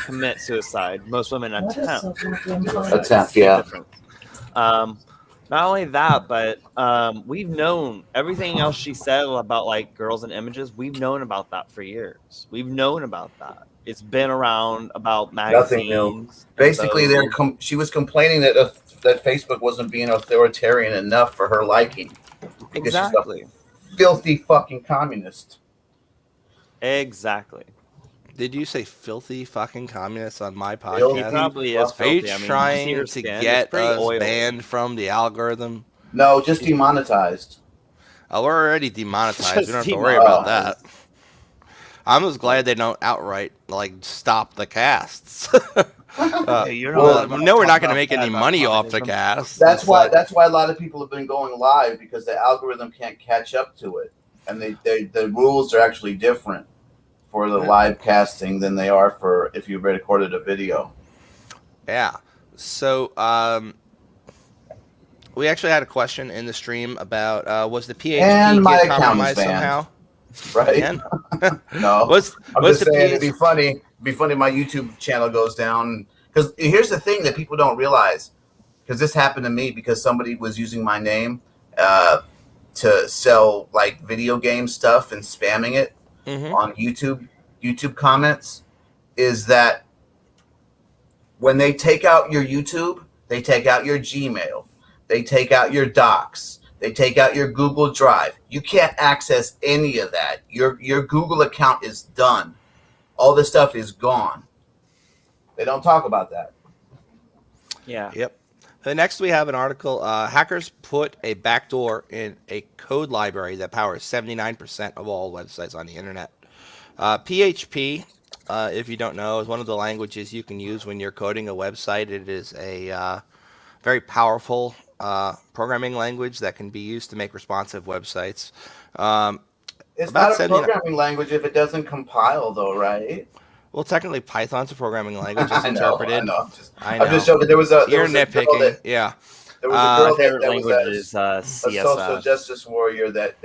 commit suicide. Most women attempt. Yeah. Not only that, but we've known everything else she said about like girls and images. We've known about that for years. We've known about that. It's been around about magazines. Nothing new. Basically, she was complaining that Facebook wasn't being authoritarian enough for her liking. Exactly. She's a filthy fucking communist. Exactly. Did you say filthy fucking communists on my podcast? He probably is filthy. Are you trying to get us banned from the algorithm? No, just demonetized. Oh, we're already demonetized. We don't have to worry about that. I'm just glad they don't outright like stop the casts. You're no, we're not going to make any money off the casts. That's why a lot of people have been going live, because the algorithm can't catch up to it, and the rules are actually different for the live casting than they are for if you recorded a video. Yeah. So we actually had a question in the stream about was the PHP get compromised somehow? Right? No. I'm just saying it'd be funny. My YouTube channel goes down, because here's the thing that people don't realize, because this happened to me because somebody was using my name to sell like video game stuff and spamming it on YouTube comments, is that when they take out your YouTube, they take out your Gmail, they take out your Docs, they take out your Google Drive. You can't access any of that. Your Google account is done. All this stuff is gone. They don't talk about that. Yeah. Yep. Next, we have an article. Hackers put a backdoor in a code library that powers 79% of all websites on the internet. PHP, if you don't know, is one of the languages you can use when you're coding a website. It is a very powerful programming language that can be used to make responsive websites. It's not a programming language if it doesn't compile, though, right? Well, technically, Python's a programming language. It's interpreted. I know. I'm just joking. You're nitpicking. Yeah. There was a girl that was a CSS. social justice warrior that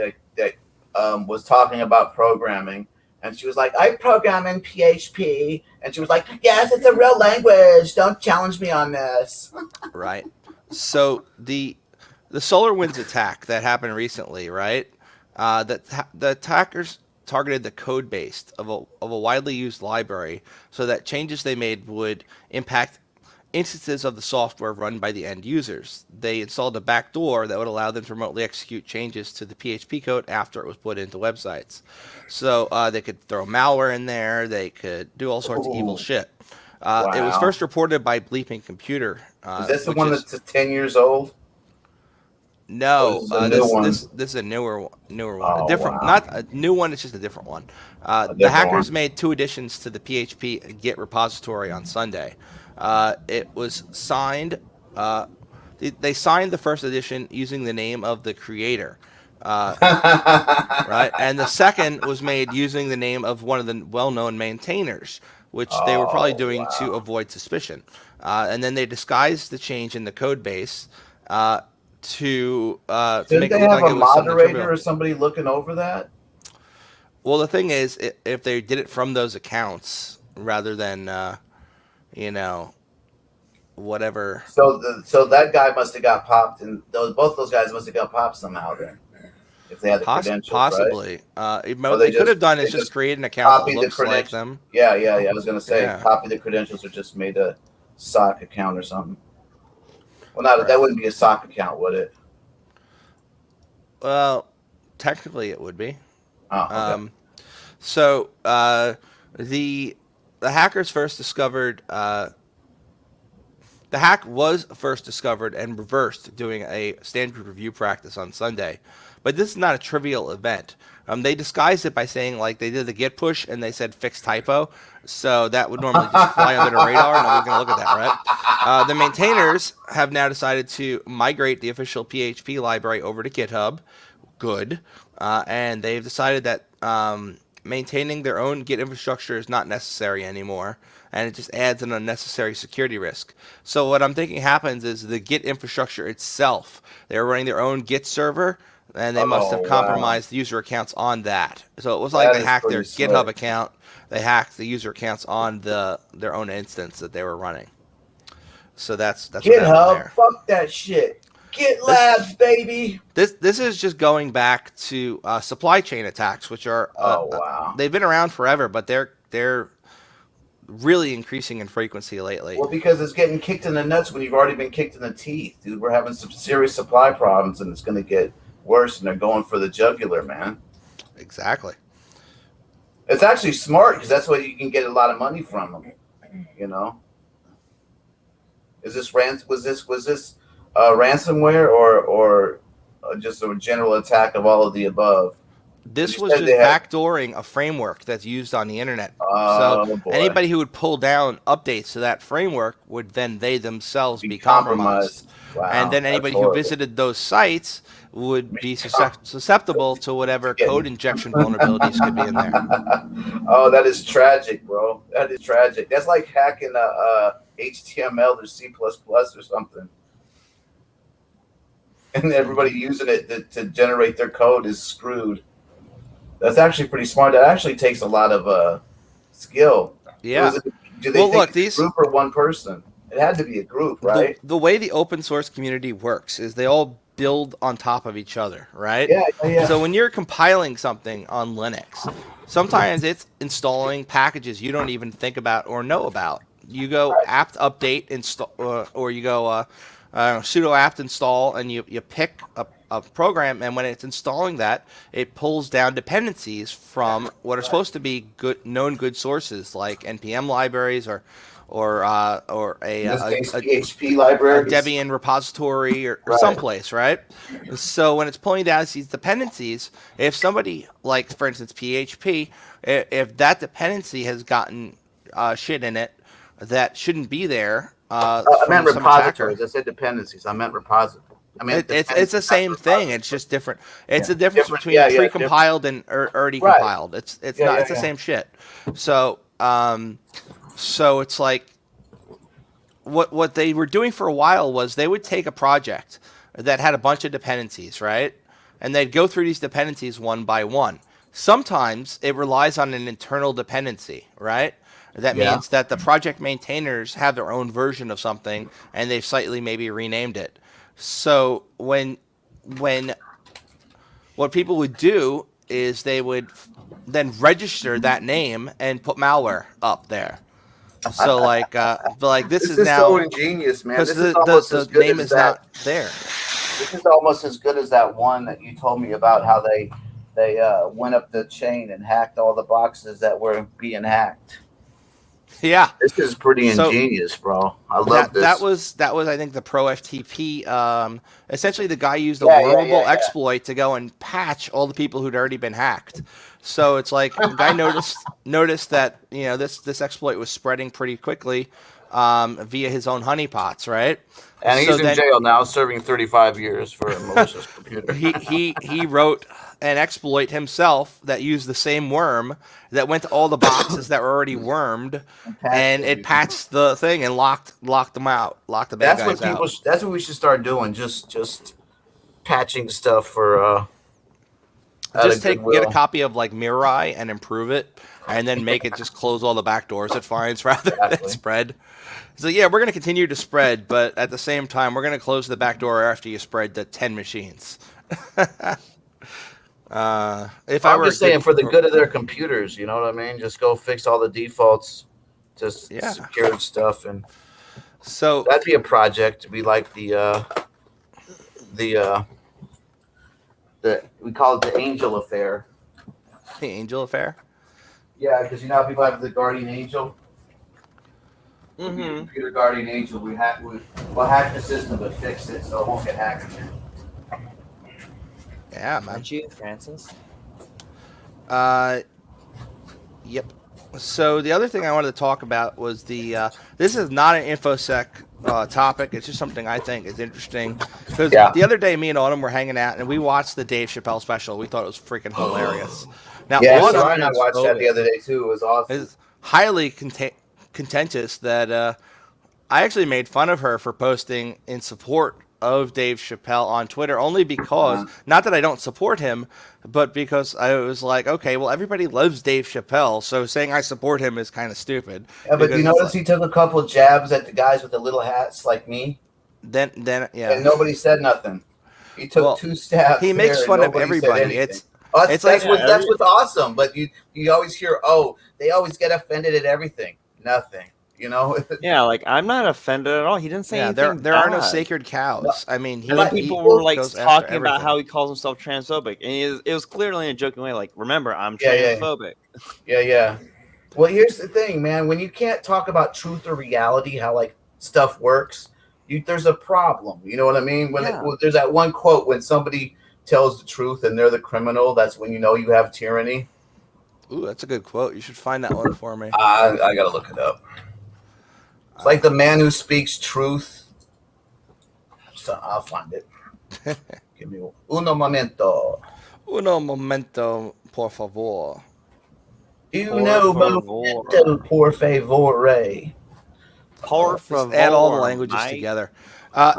was talking about programming, and she was like, "I program in PHP," and she was like, "Yes, it's a real language. Don't challenge me on this." Right. So the SolarWinds attack that happened recently, right? The attackers targeted the code base of a widely used library, so that changes they made would impact instances of the software run by the end users. They installed a backdoor that would allow them to remotely execute changes to the PHP code after it was put into websites. So they could throw malware in there. They could do all sorts of evil shit. Wow. It was first reported by Bleeping Computer. Is this the one that's 10 years old? No, this is a newer one. Oh, different, wow. Not a new one. It's just a different one. The hackers made 2 additions to the PHP Git repository on Sunday. It was signed. They signed the first edition using the name of the creator, right? And the second was made using the name of one of the well-known maintainers, which they were probably doing to avoid suspicion. And then they disguised the change in the code base to make it look like it was a moderator or somebody looking over that? Well, the thing is, if they did it from those accounts rather than whatever. So that guy must have got popped, and both those guys must have got popped somehow then, if they had the credentials. Possibly. Right? What they could have done is just create an account that looks like them. Yeah. I was going to say, copy the credentials or just made a sock account or something. Well, that wouldn't be a sock account, would it? Well, technically it would be. Oh, okay. So the hackers first discovered the hack was first discovered and reversed doing a standard review practice on Sunday, but this is not a trivial event. They disguised it by saying like they did the git push and they said fix typo, so that would normally just fly under the radar. Nobody's gonna look at that, right? The maintainers have now decided to migrate the official PHP library over to GitHub. Good, and they've decided that maintaining their own Git infrastructure is not necessary anymore, and it just adds an unnecessary security risk. So what I'm thinking happens is the Git infrastructure itself, they're running their own Git server, and they must have compromised the user accounts on that. So it was like they hacked their GitHub account, they hacked the user accounts on their own instance that they were running. So that's GitHub, fuck that shit. GitLab, baby. This is just going back to supply chain attacks, which are they've been around forever, but they're really increasing in frequency lately. Well, because it's getting kicked in the nuts when you've already been kicked in the teeth, dude. We're having some serious supply problems, and it's going to get worse. And they're going for the jugular, man. Exactly. It's actually smart because that's where you can get a lot of money from them. You know. Was this ransomware or just a general attack of all of the above? This You was said just they had- backdooring a framework that's used on the internet. Oh, So boy. anybody who would pull down updates to that framework would then they themselves Be be compromised. Wow, And then that's anybody who horrible. visited those sites would be susceptible to whatever code injection vulnerabilities could be in there. Oh, that is tragic, bro. That is tragic. That's like hacking HTML or C++ or something. And everybody using it to generate their code is screwed. That's actually pretty smart. That actually takes a lot of skill. Yeah. Do they think it's a group or one person? It had to be a group, right? The way the open source community works is they all build on top of each other, right? Yeah. So when you're compiling something on Linux, sometimes it's installing packages you don't even think about or know about. You go apt update install, or you go sudo apt install, and you pick a program, and when it's installing that, it pulls down dependencies from what are supposed to be known good sources like npm libraries or a PHP library, a Debian repository or someplace, right? So when it's pulling down these dependencies, if somebody, like for instance PHP, if that dependency has gotten shit in it that shouldn't be there, I meant repositories. I said dependencies. I meant repositories. It's the same thing. It's just different. It's the difference between pre-compiled and already compiled. It's the same shit. So so it's like what they were doing for a while was they would take a project that had a bunch of dependencies, right? And they'd go through these dependencies one by one. Sometimes it relies on an internal dependency, right? That means that the project maintainers have their own version of something and they've slightly maybe renamed it. So when what people would do is they would then register that name and put malware up there. So this is now so ingenious, man. This is almost as good name as is that. not there. This is almost as good as that one that you told me about, how they went up the chain and hacked all the boxes that were being hacked. Yeah, this is pretty ingenious, bro. I love this. That was I think the Pro FTP. Essentially, the guy used a wormable exploit to go and patch all the people who'd already been hacked. So it's like the guy noticed that this exploit was spreading pretty quickly via his own honeypots, right? And he's in jail now, serving 35 years for a malicious computer. He wrote an exploit himself that used the same worm that went to all the boxes that were already wormed, and it patched the thing and locked them out, locked the bad guys out. That's what we should start doing. Just patching stuff for. Just get a copy of like Mirai and improve it, and then make it just close all the back doors it finds rather than spread. So yeah, we're going to continue to spread, but at the same time, we're going to close the back door after you spread the 10 machines. I'm just saying, for the good of their computers, you know what I mean? Just go fix all the defaults, just secured stuff, and so that'd be a project to be like the we call it the Angel Affair. The Angel Affair? Yeah, because you know how people have the Guardian Angel. Mm-hmm. Computer Guardian Angel. We'll hack the system, but fix it so it won't get hacked again. Yeah, man. Aren't you, Francis? Yep. So the other thing I wanted to talk about was this is not an InfoSec topic. It's just something I think is interesting. Because the other day, me and Autumn were hanging out, and we watched the Dave Chappelle Special. We thought it was freaking hilarious. Now, Autumn, I watched that the other day, too. It was awesome. Is highly contentious that I actually made fun of her for posting in support of Dave Chappelle on Twitter, only because, not that I don't support him, but because I was like, okay, well, everybody loves Dave Chappelle, so saying I support him is kind of stupid. Yeah, but you notice he took a couple of jabs at the guys with the little hats like me? Then yeah. And nobody said nothing. He took 2 stabs. He makes fun of everybody. That's what's awesome, but you always hear, they always get offended at everything. Nothing. You know? Yeah, like I'm not offended at all. He didn't say anything. There are no sacred cows. I mean, and then people were like talking about how he calls himself transphobic, and it was clearly in a joking way. Like, remember, I'm transphobic. Yeah. Well, here's the thing, man. When you can't talk about truth or reality, how like stuff works, there's a problem. You know what I mean? When there's that one quote when somebody tells the truth and they're the criminal, that's when you know you have tyranny. Ooh, that's a good quote. You should find that one for me. I gotta look it up. It's like the man who speaks truth. So I'll find it. Give me uno momento. Uno momento, por favor. Uno momento, por favor. Por favor. Just add all the languages together.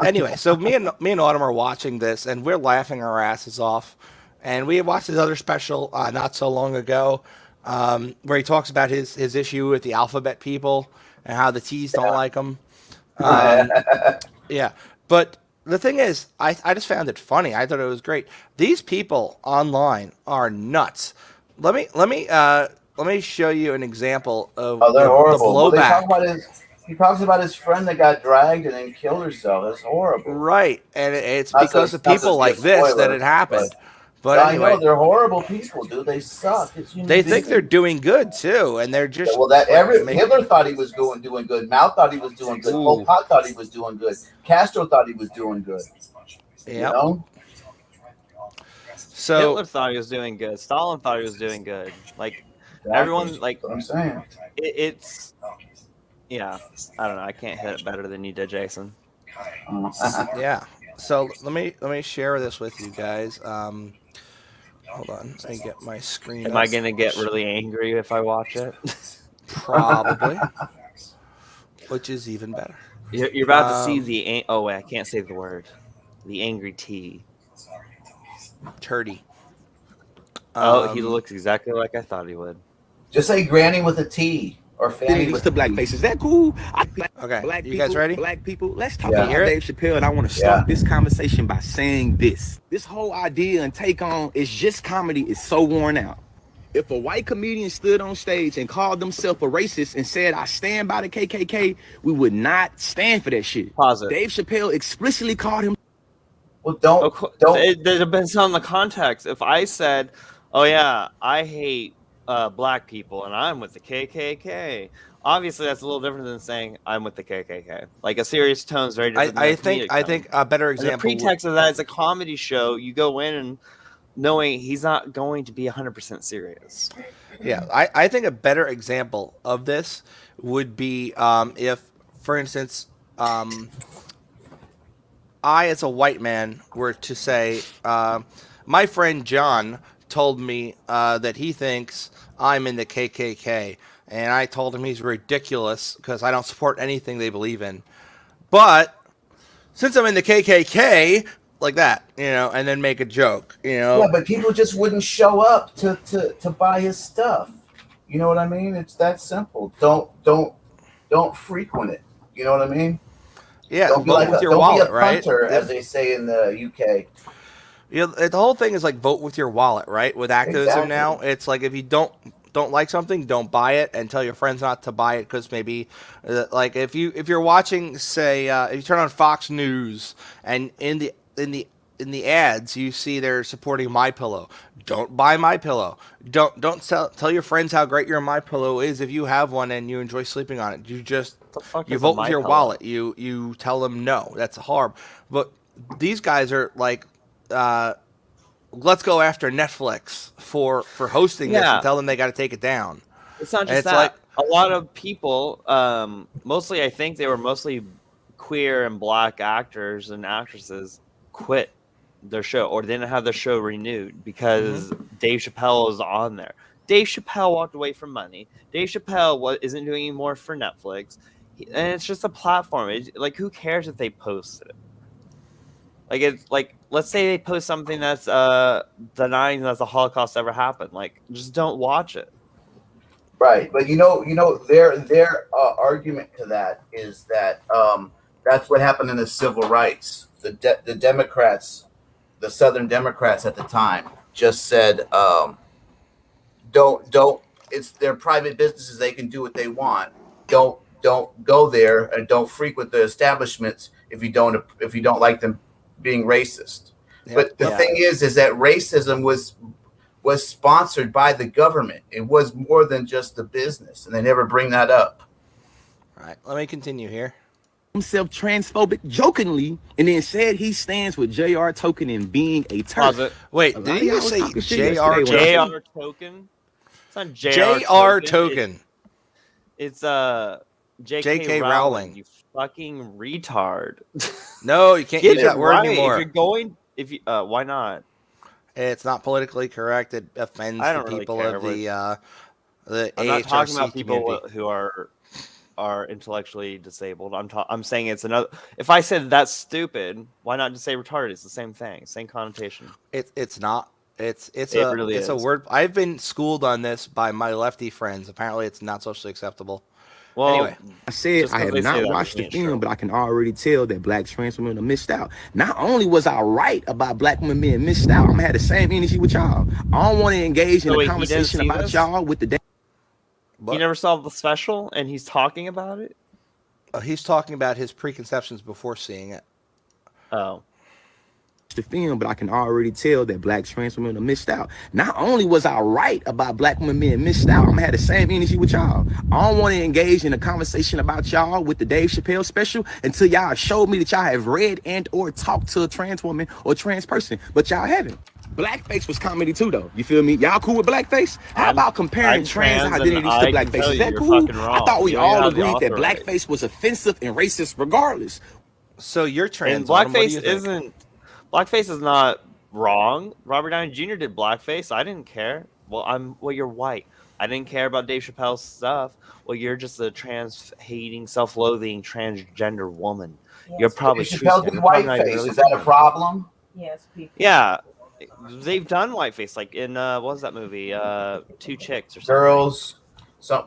Anyway, so me and Autumn are watching this, and we're laughing our asses off. And we watched his other special not so long ago, where he talks about his issue with the alphabet people and how the T's don't like him. Yeah, but the thing is, I just found it funny. I thought it was great. These people online are nuts. Let me show you an example of they're horrible. The blowback. Well, he talks about his friend that got dragged and then killed herself. That's horrible. Right, and it's because of people like this that it happened. But anyway, I know they're horrible people, dude. They suck. They think they're doing good too, and they're just Hitler thought he was doing good. Mao thought he was doing good. Pol Pot thought he was doing good. Castro thought he was doing good. Yeah. You know? So Hitler thought he was doing good. Stalin thought he was doing good. Like everyone, like what I'm saying. It's yeah. I don't know. I can't hit it better than you did, Jason. Yeah. So let me share this with you guys. Hold on, let me get my screen. Am I gonna get really angry if I watch it? Probably. Which is even better. You're about to see the oh wait, I can't say the word. The angry T. Turdy. He looks exactly like I thought he would. Just say Granny with a T or Fanny with the black face. Is that cool? Okay, black you people, guys ready? Black people, let's talk about Dave Chappelle, and I want to start this conversation by saying this. This whole idea and take on it's just comedy is so worn out. If a white comedian stood on stage and called themselves a racist and said, I stand by the KKK, we would not stand for that shit. Pause it. Dave Chappelle explicitly called him. Well, don't. It depends on the context. If I said, oh yeah, I hate black people and I'm with the KKK, obviously that's a little different than saying I'm with the KKK. Like a serious tone is very different. I think a better example. The pretext of that is a comedy show. You go in and knowing he's not going to be 100% serious. Yeah, I think a better example of this would be if, for instance, I, as a white man, were to say, my friend John told me that he thinks I'm in the KKK, and I told him he's ridiculous because I don't support anything they believe in. But since I'm in the KKK, like that, and then make a joke, Yeah, but people just wouldn't show up to buy his stuff. You know what I mean? It's that simple. Don't frequent it. You know what I mean? Yeah, don't be vote with your wallet, right? Punter, as they say in the UK. Yeah, the whole thing is like vote with your wallet, right? With activism now, it's like if you don't like something, don't buy it, and tell your friends not to buy it because maybe, like if you're watching, say, if you turn on Fox News and in the ads you see they're supporting MyPillow, don't buy MyPillow. Don't tell your friends how great your MyPillow is if you have one and you enjoy sleeping on it. You vote with your wallet. You tell them no. That's horrible. But these guys are like, let's go after Netflix for hosting this and tell them they got to take it down. It's not just that. Like, a lot of people, mostly I think they were mostly queer and black actors and actresses, quit their show or didn't have their show renewed because Dave Chappelle is on there. Dave Chappelle walked away from money. Dave Chappelle isn't doing any more for Netflix. And it's just a platform. Like, who cares if they post it? Like, it's like, let's say they post something that's denying that the Holocaust ever happened. Like, just don't watch it. Right, but their argument to that is that that's what happened in the civil rights. The Democrats, the Southern Democrats at the time, just said, don't. It's their private businesses; they can do what they want. Don't go there and don't frequent the establishments if you don't like them being racist. But the thing is that racism was sponsored by the government. It was more than just the business, and they never bring that up. All right, let me continue here. himself transphobic jokingly, and then said he stands with J.R. Token in being a turf. Wait, did you say J.R. Token? J.R. Token? It's not J.R. Token. It's J.K. Rowling. You fucking retard. No, you can't use that word anymore. If you why not? It's not politically correct. It offends the people of the I'm not talking about people community. who are intellectually disabled. I'm saying it's another. If I said that's stupid, why not just say retarded? It's the same thing, same connotation. It's not. It's really a word. I've been schooled on this by my lefty friends. Apparently, it's not socially acceptable. Well, anyway, I said I have not watched the film, but I can already tell that black trans women are missed out. Not only was I right about black women being missed out, I'm gonna have the same energy with y'all. I don't want to engage in a conversation about y'all with the. You never saw the special, and he's talking about it. He's talking about his preconceptions before seeing it. Oh. The film, but I can already tell that black trans women are missed out. Not only was I right about black women being missed out, I'm gonna have the same energy with y'all. I don't want to engage in a conversation about y'all with the Dave Chappelle Special until y'all show me that y'all have read and or talked to a trans woman or trans person, but y'all haven't. Blackface was comedy too, though. You feel me? Y'all cool with blackface? How about comparing trans identities to blackface? Is that cool? I thought we all agreed that blackface was offensive and racist regardless. So you're trans. And blackface isn't. Blackface is not wrong. Robert Downey Jr. did blackface. I didn't care. Well, you're white. I didn't care about Dave Chappelle's stuff. Well, you're just a trans-hating, self-loathing, transgender woman. Yes. You're probably Dave Chappelle did whiteface. Really is that a problem? Yes, people. Yeah, they've done whiteface, like in what was that movie? Two Chicks or something. Girls.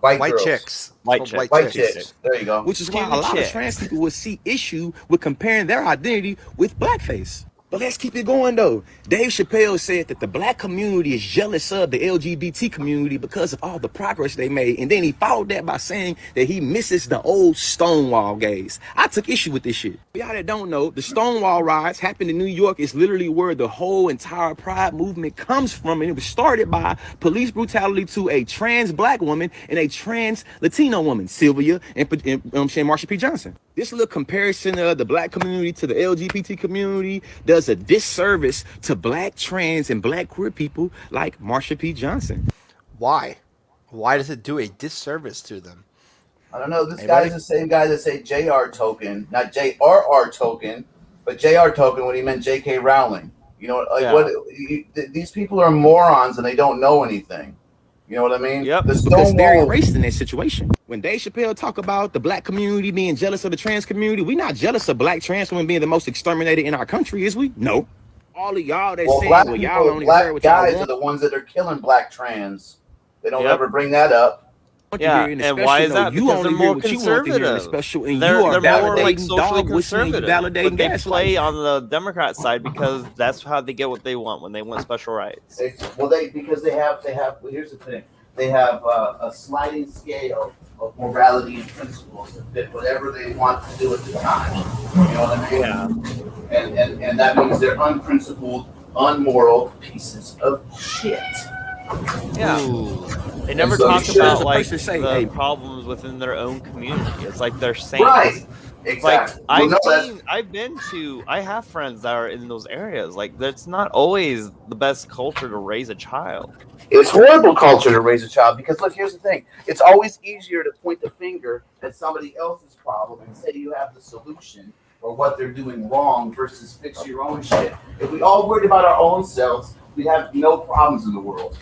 White girls. Chicks. White chicks. There you go. Which is why a lot of trans people would see issue with comparing their identity with blackface. But let's keep it going, though. Dave Chappelle said that the black community is jealous of the LGBT community because of all the progress they made. And then he followed that by saying that he misses the old Stonewall gays. I took issue with this shit. For y'all that don't know, the Stonewall riots happened in New York. Is literally where the whole entire pride movement comes from. And it was started by police brutality to a trans black woman and a trans Latino woman, Sylvia and Marsha P. Johnson. This little comparison of the black community to the LGBT community does a disservice to black trans and black queer people like Marsha P. Johnson. Why? Why does it do a disservice to them? I don't know. This guy is the same guy that say J.R. Token, not J.R.R. Token, but J.R. Token when he meant J.K. Rowling. You know, like these people are morons and they don't know anything. You know what I mean? Yep. Because they're erased in that situation. When Dave Chappelle talk about the black community being jealous of the trans community, we're not jealous of black trans women being the most exterminated in our country, is we? No. All of y'all that say, well, y'all only care what y'all want. Guys are the ones that are killing black trans. They don't ever bring that up. Yeah, and why is that? Because they're more conservative. They're more like socially conservative. But they play on the Democrat side because that's how they get what they want when they want special rights. Because they have. Well, here's the thing: they have a sliding scale of morality and principles to fit whatever they want to do at the time. You know what I mean? Yeah. And that means they're unprincipled, unmoral pieces of shit. Yeah. Ooh. They never talk about like the problems within their own community. It's like they're saints. Right. Exactly. Like I have friends that are in those areas. Like that's not always the best culture to raise a child. It's horrible culture to raise a child because look, here's the thing. It's always easier to point the finger at somebody else's problem and say you have the solution or what they're doing wrong versus fix your own shit. If we all worried about our own selves, we'd have no problems in the world.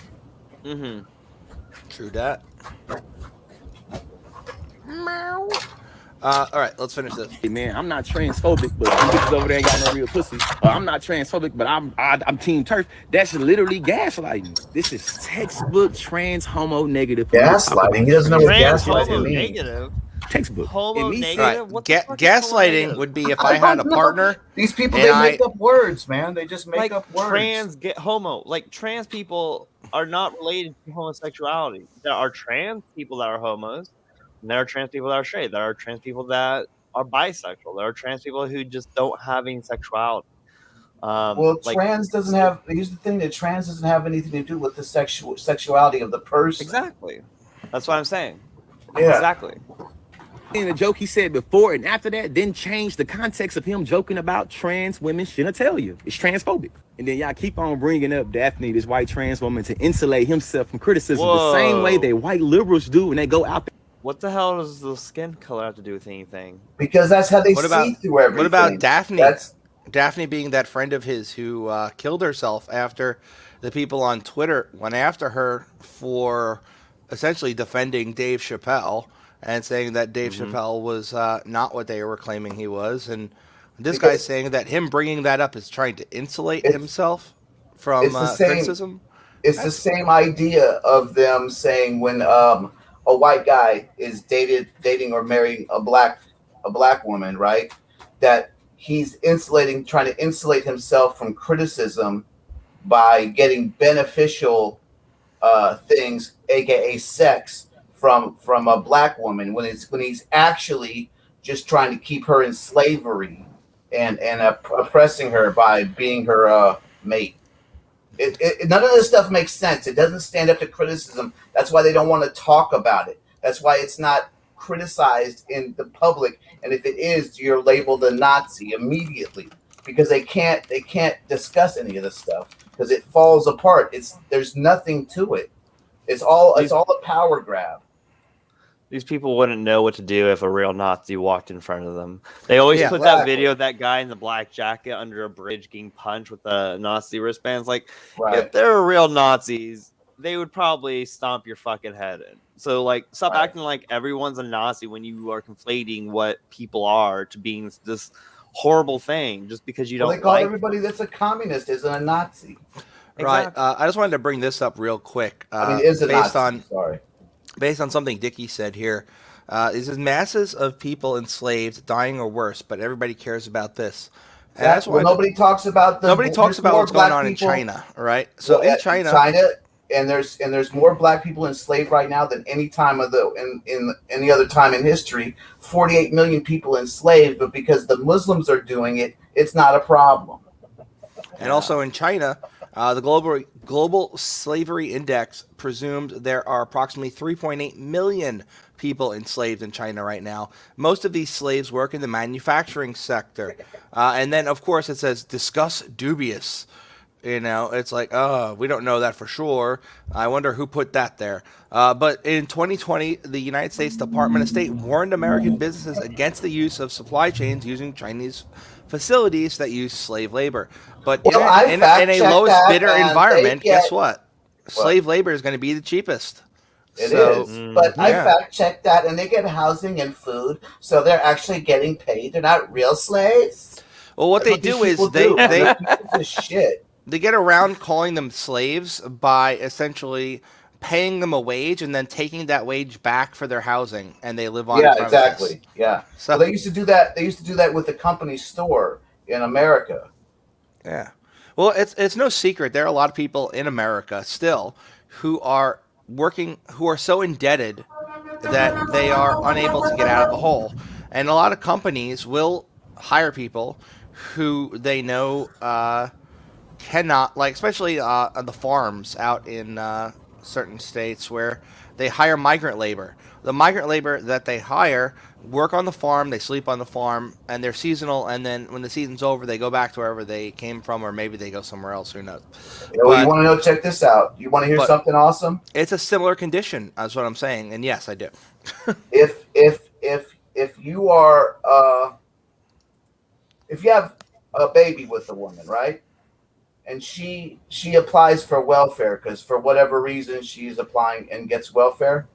Mm-hmm. True that. All right, let's finish this. Hey man, I'm not transphobic, but you bitches over there ain't got no real pussy. I'm not transphobic, but I'm team turf. That's literally gaslighting. This is textbook trans homo negative. Gaslighting. He doesn't know what gaslighting means. Negative. Textbook. Homo negative. Right. What the fuck Gaslighting would be if I had a partner. These people they make up words, man. They just make up words. Trans people are not related to homosexuality. There are trans people that are homos, and there are trans people that are straight. There are trans people that are bisexual. There are trans people who just don't have any sexuality. Trans doesn't have. Here's the thing: that trans doesn't have anything to do with the sexuality of the person. Exactly. That's what I'm saying. Yeah. Exactly. And the joke he said before and after that didn't change the context of him joking about trans women genitalia. It's transphobic. And then y'all keep on bringing up Daphne, this white trans woman, to insulate himself from criticism the same way that white liberals do when they go out there. What the hell does the skin color have to do with anything? Because that's how they see through everything. What about Daphne? Daphne being that friend of his who killed herself after the people on Twitter went after her for essentially defending Dave Chappelle and saying that Dave Chappelle was not what they were claiming he was. And this guy's saying that him bringing that up is trying to insulate himself from criticism. It's the same idea of them saying when a white guy is dating or marrying a black woman, right? That he's trying to insulate himself from criticism by getting beneficial things, aka sex, from a black woman when he's actually just trying to keep her in slavery and oppressing her by being her mate. None of this stuff makes sense. It doesn't stand up to criticism. That's why they don't want to talk about it. That's why it's not criticized in the public. And if it is, you're labeled a Nazi immediately because they can't discuss any of this stuff because it falls apart. There's nothing to it. It's all a power grab. These people wouldn't know what to do if a real Nazi walked in front of them. They always put that video of that guy in the black jacket under a bridge getting punched with the Nazi wristbands. Like, if they're real Nazis, they would probably stomp your fucking head in. So, like, stop acting like everyone's a Nazi when you are conflating what people are to being this horrible thing just because you don't they call everybody that's a communist isn't a Nazi. Right. I just wanted to bring this up real quick. Is a Nazi. Sorry. Based on something Dickie said here, it says masses of people enslaved, dying or worse, but everybody cares about this. That's why nobody talks about what's going on in China, right? So in China, and there's more black people enslaved right now than any time in any other time in history. 48 million people enslaved, but because the Muslims are doing it, it's not a problem. And also in China, the global slavery index presumed there are approximately 3.8 million people enslaved in China right now. Most of these slaves work in the manufacturing sector. And then, of course, it says, discuss dubious. You know, it's like, we don't know that for sure. I wonder who put that there. But in 2020, the United States Department of State warned American businesses against the use of supply chains using Chinese facilities that use slave labor. But in a lowest bidder environment, guess what? Slave labor is going to be the cheapest. It is. But I fact checked that, and they get housing and food, so they're actually getting paid. They're not real slaves. Well, what they do is they get around calling them slaves by essentially paying them a wage and then taking that wage back for their housing, and they live on. Yeah, exactly. Yeah. So they used to do that. They used to do that with the company store in America. Yeah. Well, it's no secret there are a lot of people in America still who are working, who are so indebted that they are unable to get out of the hole, and a lot of companies will hire people who they know cannot, like especially on the farms out in certain states where they hire migrant labor. The migrant labor that they hire work on the farm, they sleep on the farm, and they're seasonal, and then when the season's over, they go back to wherever they came from, or maybe they go somewhere else, who knows. You want to know, check this out. You want to hear something awesome? It's a similar condition, that's what I'm saying, and yes, I do. If you are if you have a baby with a woman, right? And she applies for welfare because for whatever reason she's applying and gets welfare.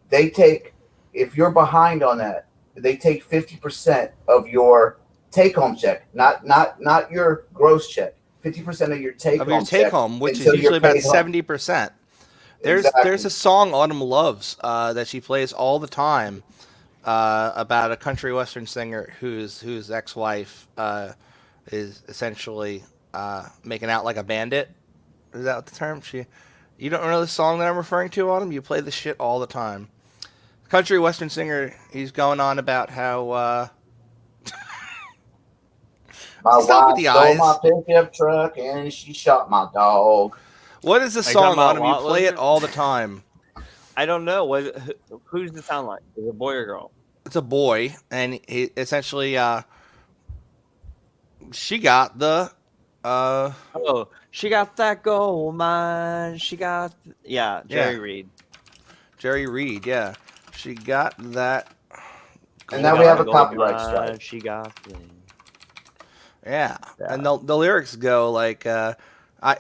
They take, if you're behind on that, they take 50% of your take-home check, not your gross check. 50% of your take-home, which is usually about 70%. There's a song Autumn loves that she plays all the time about a country western singer whose ex-wife is essentially making out like a bandit. Is that the term? You don't know the song that I'm referring to, Autumn? You play this shit all the time. Country western singer, he's going on about how my wife stole my pickup truck and she shot my dog. What is the song, Autumn? You play it all the time. I don't know. Who does it sound like? Is it a boy or girl? it's a boy, and he essentially she got the she got that gold mine. She got Jerry Reed. Jerry Reed, yeah, she got that. And now we have a copyright strike. She got the... Yeah. And the lyrics go like,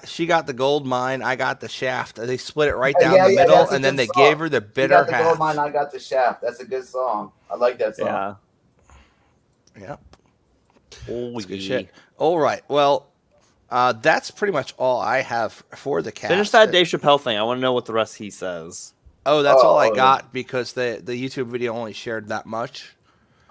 she got the gold mine, I got the shaft. They split it right down the middle, and then they gave her the bitter half. She got the gold mine, I got the shaft. That's a good song. I like that song. Yeah. Oh, good shit. All right. Well, that's pretty much all I have for the cast. Finish that Dave Chappelle thing. I want to know what the rest he says. Oh, that's all I got because the YouTube video only shared that much.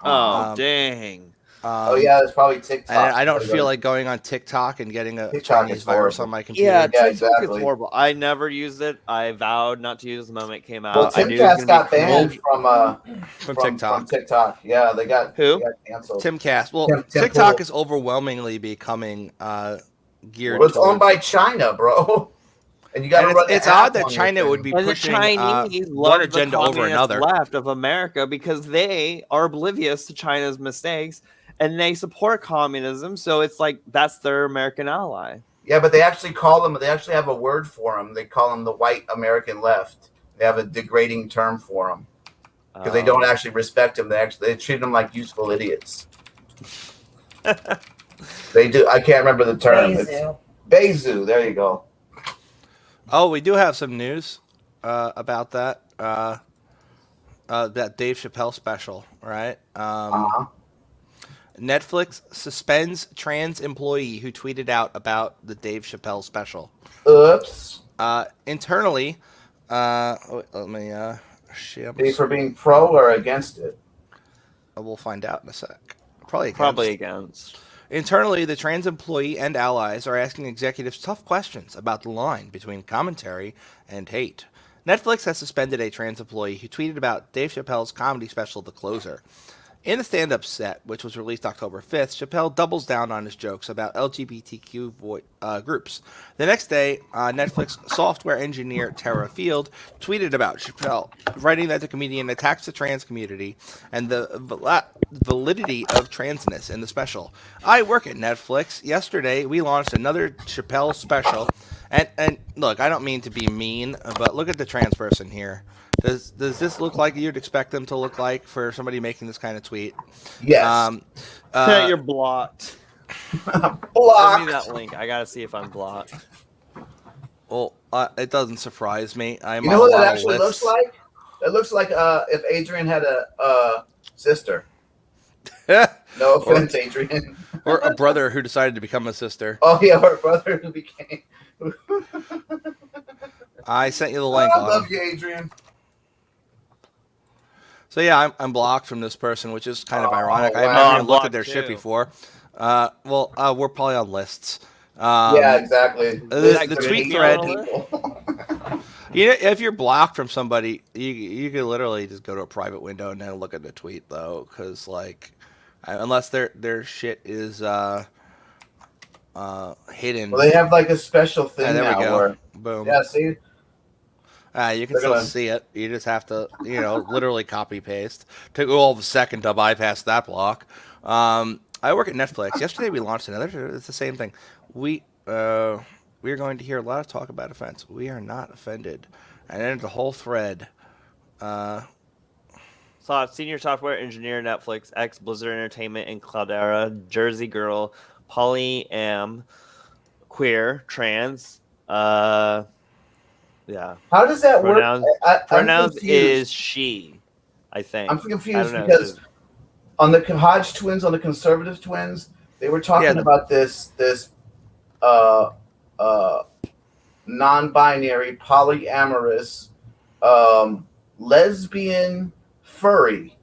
Oh, dang. It's probably TikTok. And I don't feel like going on TikTok and getting a Chinese virus on my computer. Yeah, exactly. It's horrible. I never used it. I vowed not to use it the moment it came out. Well, Timcast got banned from TikTok. From TikTok. Yeah, they got canceled. Timcast. Well, TikTok is overwhelmingly becoming geared. Well, it's owned by China, bro. And you got to. It's odd that China would be pushing one agenda over another. Left of America because they are oblivious to China's mistakes. And they support communism, so it's like that's their American ally. Yeah, but they actually call them. They actually have a word for them. They call them the white American left. They have a degrading term for them because they don't actually respect them. They treat them like useful idiots. They do. I can't remember the term. Bezu. There you go. Oh, we do have some news about that. That Dave Chappelle special, right? Netflix suspends trans employee who tweeted out about the Dave Chappelle special. Oops. Internally, let me share. For being pro or against it? We'll find out in a sec. Probably against. Internally, the trans employee and allies are asking executives tough questions about the line between commentary and hate. Netflix has suspended a trans employee who tweeted about Dave Chappelle's comedy special, The Closer. In the stand-up set, which was released October 5th, Chappelle doubles down on his jokes about LGBTQ groups. The next day, Netflix software engineer Tara Field tweeted about Chappelle, writing that the comedian attacks the trans community and the validity of transness in the special. I work at Netflix. Yesterday, we launched another Chappelle special. And look, I don't mean to be mean, but look at the trans person here. Does this look like you'd expect them to look like for somebody making this kind of tweet? Yes. You're blocked. Blocked. Send me that link. I gotta see if I'm blocked. Well, it doesn't surprise me. You know what that actually looks like? It looks like if Adrian had a sister. No offense, Adrian. Or a brother who decided to become a sister. Oh yeah, or a brother who became. I sent you the link. I love you, Adrian. So yeah, I'm blocked from this person, which is kind of ironic. I've never even looked at their shit before. We're probably on lists. Yeah, exactly. The tweet thread. If you're blocked from somebody, you can literally just go to a private window and then look at the tweet, though, because unless their shit is hidden. Well, they have like a special thing there now. We go. Where, boom. Yeah, see. You can still see it. You just have to, literally copy paste. Took all of a second to bypass that block. I work at Netflix. Yesterday we launched another. It's the same thing. We are going to hear a lot of talk about offense. We are not offended. And then the whole thread. Saw senior software engineer, Netflix, ex Blizzard Entertainment and Cloudera, Jersey girl, polyam, queer, trans. Yeah. How does that work? Pronouns is she, I think. I'm confused because on the Hodge twins, on the conservative twins, they were talking about this non-binary, polyamorous, lesbian furry.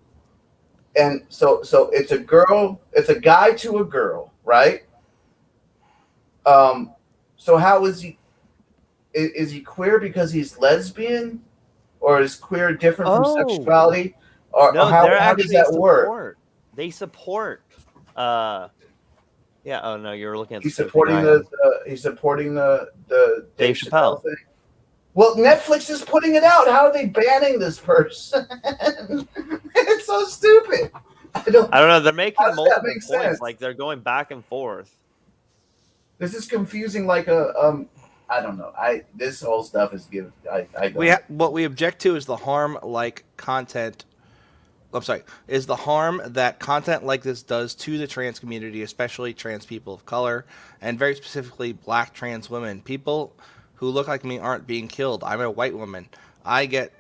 And so it's a girl, it's a guy to a girl, right? So how is he? Is he queer because he's lesbian, or is queer different from sexuality, or no? How does that work? They support. Yeah. Oh no, you were looking at. He's supporting he's supporting the Dave Chappelle thing. Well, Netflix is putting it out. How are they banning this person? It's so stupid. I don't know. They're making How does that multiple make points. sense? Like they're going back and forth. This is confusing. Like I don't know. This whole stuff is give. I don't. What we object to is the harm like content. I'm sorry, is the harm that content like this does to the trans community, especially trans people of color, and very specifically black trans women. People who look like me aren't being killed. I'm a white woman. I get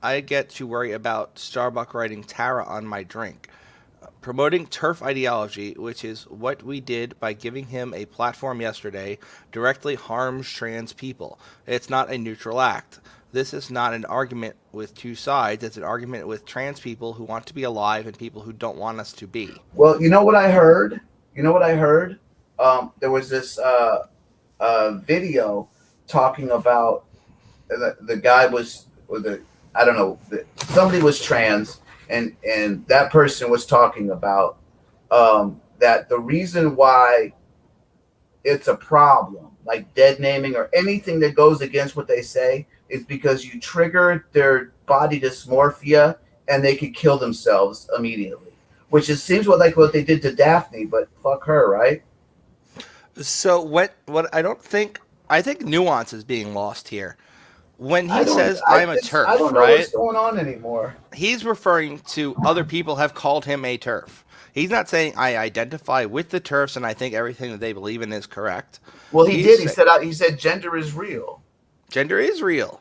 to worry about Starbucks writing Tara on my drink. Promoting TERF ideology, which is what we did by giving him a platform yesterday, directly harms trans people. It's not a neutral act. This is not an argument with two sides. It's an argument with trans people who want to be alive and people who don't want us to be. Well, you know what I heard? There was this video talking about the guy was I don't know, somebody was trans, and that person was talking about that the reason why it's a problem, like dead naming or anything that goes against what they say, is because you trigger their body dysmorphia and they could kill themselves immediately, which seems like what they did to Daphne, but fuck her, right? So what I think nuance is being lost here. When he says I'm a TERF, I don't know right? what's going on anymore. He's referring to other people have called him a TERF. He's not saying I identify with the TERFs and I think everything that they believe in is correct. Well, he did. He said gender is real. Gender is real.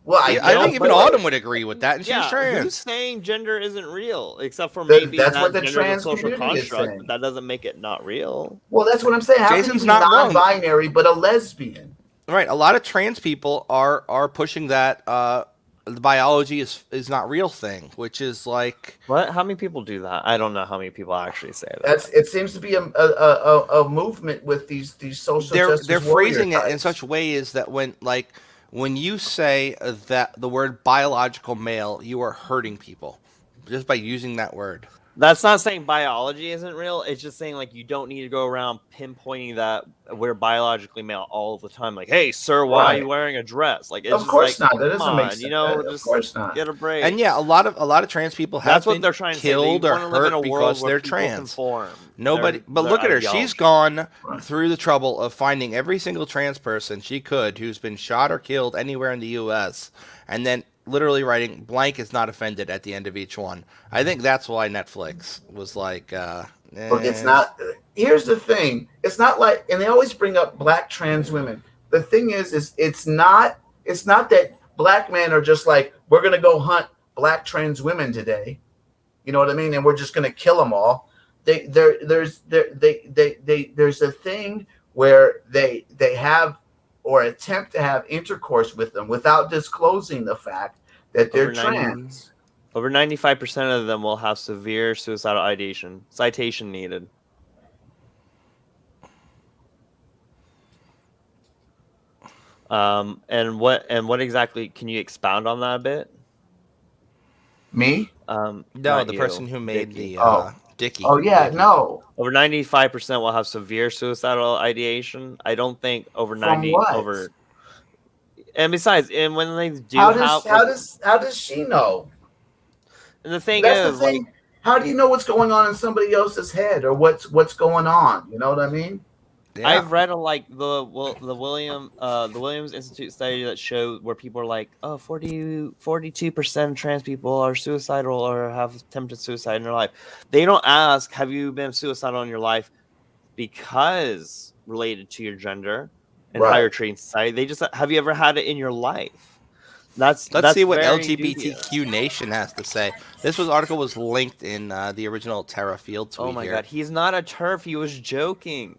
Well, I think even Autumn would agree with that, and she's trans. Who's saying gender isn't real? Except for maybe that's that what the gender trans is a social community is construct. saying. But that doesn't make it not real. Well, that's what I'm saying. How Jason's can you be not wrong. non-binary but a lesbian? Right. A lot of trans people are pushing that the biology is not real thing, which is like what? How many people do that? I don't know how many people actually say that. It seems to be a movement with these social justice they're phrasing warrior it in such ways that when you say that the word biological male, you are hurting people just by using that word. That's not saying biology isn't real. It's just saying like you don't need to go around pinpointing that we're biologically male all the time. Like, hey, sir, why are you wearing a dress? Like, it's of just course like, not. That doesn't make sense. You know, of just course not. Get a break. And yeah, a lot of trans people have been they're trying to killed say. or hurt because they're trans. Nobody, but look at her. She's gone through the trouble of finding every single trans person she could who's been shot or killed anywhere in the U.S. and then literally writing blank is not offended at the end of each one. I think that's why Netflix was like, It's not. Here's the thing. It's not like, and they always bring up black trans women. The thing is it's not that black men are just like, we're going to go hunt black trans women today. You know what I mean? And we're just going to kill them all. There's a thing where they have or attempt to have intercourse with them without disclosing the fact that they're trans. Over 95% of them will have severe suicidal ideation. Citation needed. And what exactly, can you expound on that a bit? Me? No, the person who made Dickie. the Dickie. Oh yeah, Dickie. no. Over 95% will have severe suicidal ideation. I don't think over 90 over. And besides, and when they do, how does she know? And the thing That's is, the thing. How do you know what's going on in somebody else's head or what's going on? You know what I mean? Yeah. I've read the Williams Institute study that showed where people are like, 42% of trans people are suicidal or have attempted suicide in their life. They don't ask, have you been suicidal in your life because related to your gender and how you're treating society. They just, have you ever had it in your life? Let's see what LGBTQ Nation has to say. This article was linked in the original Tara Field tweet. Oh my god, he's not a TERF. He was joking.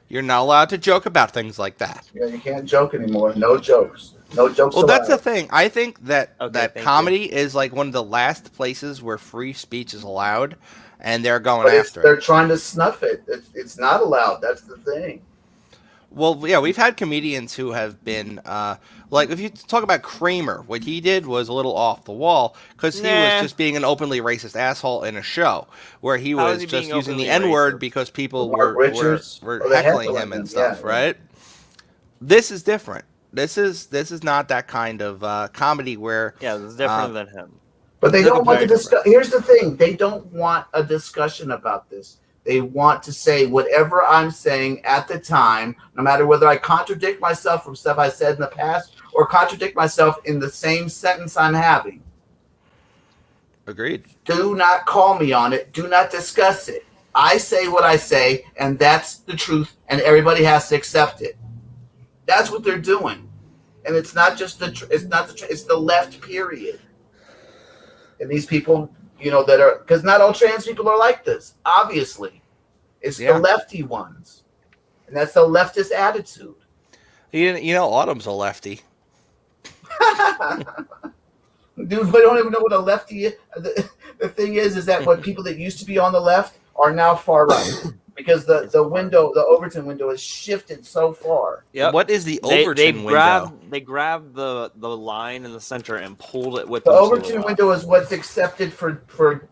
You're not allowed to joke about things like that. Yeah, you can't joke anymore. No jokes. No jokes. Well, allowed. That's the thing. I think that comedy you. is like one of the last places where free speech is allowed, and they're going after it. They're trying to snuff it. It's not allowed. That's the thing. Well, yeah, we've had comedians who have been, like, if you talk about Kramer, what he did was a little off the wall because he was just being an openly racist asshole in a show where he was just using the N-word because people were heckling him and stuff, right? This is different. This is not that kind of comedy where... Yeah, this is different than him. But they don't want to discuss. discuss. Here's the thing: they don't want a discussion about this. They want to say whatever I'm saying at the time, no matter whether I contradict myself from stuff I said in the past or contradict myself in the same sentence I'm having. Agreed. Do not call me on it. Do not discuss it. I say what I say, and that's the truth, and everybody has to accept it. That's what they're doing, and it's not just it's the left, period. And these people, that are, because not all trans people are like this. Obviously, it's the lefty ones, and that's the leftist attitude. Autumn's a lefty. Dude, we don't even know what a lefty is. The thing is that what people that used to be on the left are now far right because the Overton window has shifted so far. Yeah. What is the Overton window? They grabbed the line in the center and pulled it with the Overton window is what's accepted for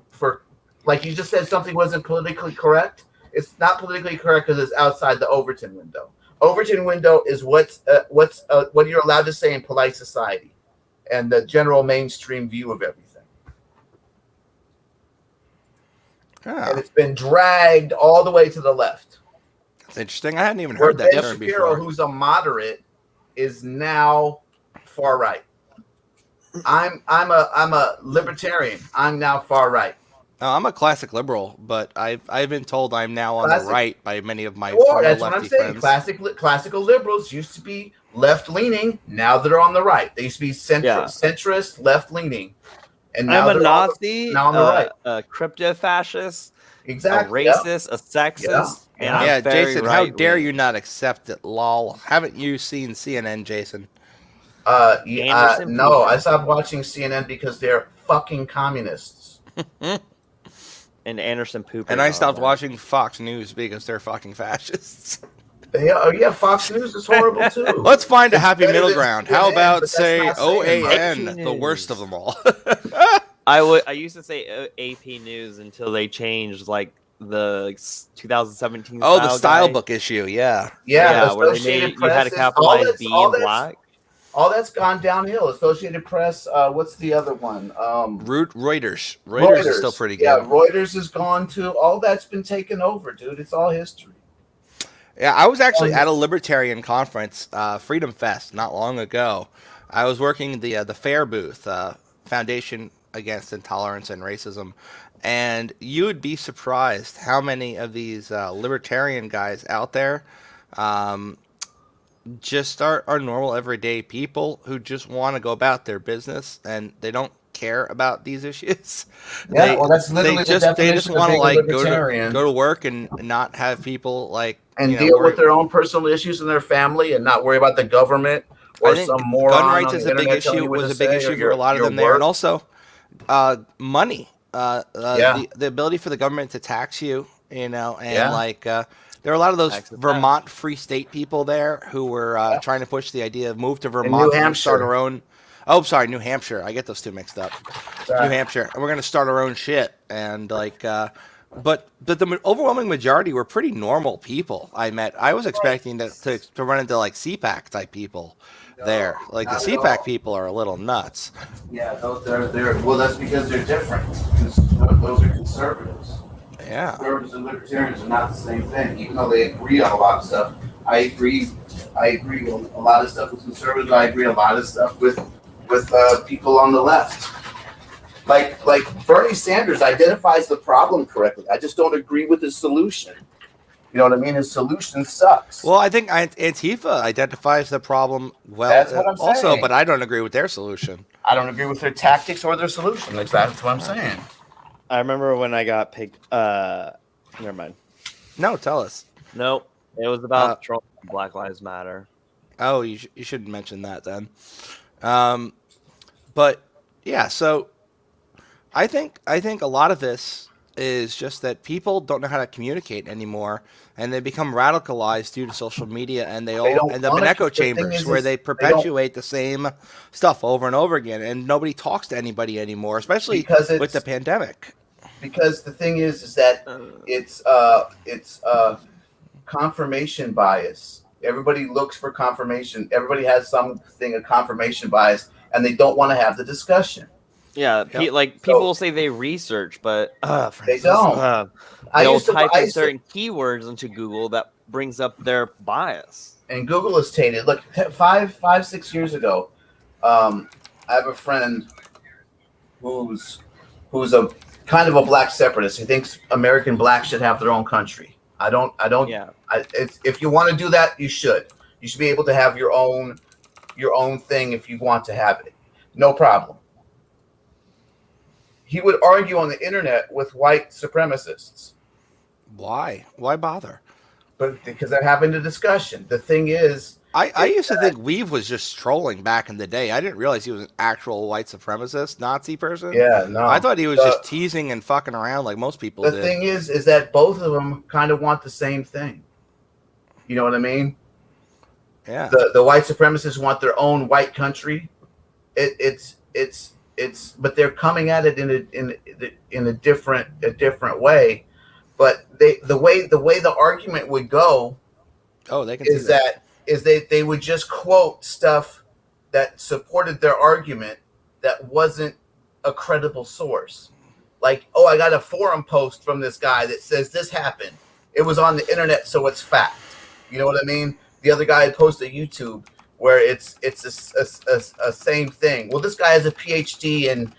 like you just said something wasn't politically correct. It's not politically correct because it's outside the Overton window. Overton window is what you're allowed to say in polite society and the general mainstream view of everything. And it's been dragged all the way to the left. That's interesting. I hadn't even heard that term before. Who's a moderate, is now far right. I'm a libertarian. I'm now far right. I'm a classic liberal, but I've been told I'm now on the right by many of my that's what I'm saying. friends. Classical liberals used to be left leaning. Now they're on the right. They used to be centrist, left leaning. And now I'm a Nazi, now on the right. A crypto fascist, exactly, a racist, a sexist. Yeah, Jason, how dare you not accept it, lol. Haven't you seen CNN, Jason? No, I stopped watching CNN because they're fucking communists. And Anderson Poop. And I stopped watching Fox News because they're fucking fascists. Yeah, Fox News is horrible too. Let's find a happy middle ground. How about say OAN, the worst of them all? I used to say AP News until they changed like the 2017. Oh, the style book issue, yeah, where they made you had to capitalize B in black. All that's gone downhill. Associated Press. What's the other one? Reuters. Reuters is still pretty good. Yeah, Reuters is gone too. All that's been taken over, dude. It's all history. Yeah, I was actually at a libertarian conference, Freedom Fest, not long ago. I was working the FAIR booth, Foundation Against Intolerance and Racism, and you would be surprised how many of these libertarian guys out there just are normal, everyday people who just want to go about their business, and they don't care about these issues. Yeah, that's literally they just want to like go to work and not have people like deal with their own personal issues in their family and not worry about the government or some moron. Gun rights is a big issue. Was a big issue for a lot of them there, and also money. The ability for the government to tax you, and there are a lot of those Vermont Free State people there who were trying to push the idea of move to Vermont and start our own. Oh, sorry, New Hampshire. I get those two mixed up. New Hampshire. And we're going to start our own shit. And but the overwhelming majority were pretty normal people I met. I was expecting to run into like CPAC type people there. Like the CPAC people are a little nuts. Yeah, they're well, that's because they're different. Those are conservatives. Yeah. Conservatives and libertarians are not the same thing, even though they agree on a lot of stuff. I agree with a lot of stuff with conservatives. I agree a lot of stuff with people on the left. Like Bernie Sanders identifies the problem correctly. I just don't agree with his solution. You know what I mean? His solution sucks. Well, I think Antifa identifies the problem well. That's what I'm saying. But I don't agree with their solution. I don't agree with their tactics or their solution. Like, that's what I'm saying. I remember when I got picked. Never mind. No, tell us. Nope. It was about Black Lives Matter. Oh, you shouldn't mention that then. But yeah, so I think a lot of this is just that people don't know how to communicate anymore, and they become radicalized due to social media, and they all end up in echo chambers where they perpetuate the same stuff over and over again, and nobody talks to anybody anymore, especially with the pandemic. Because the thing is that it's confirmation bias. Everybody looks for confirmation. Everybody has something of confirmation bias, and they don't want to have the discussion. Yeah, people will say they research, but for they instance, don't. they'll type in certain keywords into Google that brings up their bias. And Google is tainted. Look, 6 years ago, I have a friend who's a kind of a black separatist. He thinks American blacks should have their own country. I don't. Yeah. If you want to do that, you should. You should be able to have your own thing if you want to have it. No problem. He would argue on the internet with white supremacists. Why? Why bother? But because they're having a discussion. The thing is, I used to think Weave was just trolling back in the day. I didn't realize he was an actual white supremacist, Nazi person. Yeah, no. I thought he was just teasing and fucking around like most people did. The thing is that both of them kind of want the same thing. You know what I mean? Yeah. The white supremacists want their own white country. But they're coming at it in a different way. But the way the argument would go, they would just quote stuff that supported their argument that wasn't a credible source. Like, oh, I got a forum post from this guy that says this happened. It was on the internet, so it's fact. You know what I mean? The other guy had posted YouTube where it's a same thing. Well, this guy has a PhD in,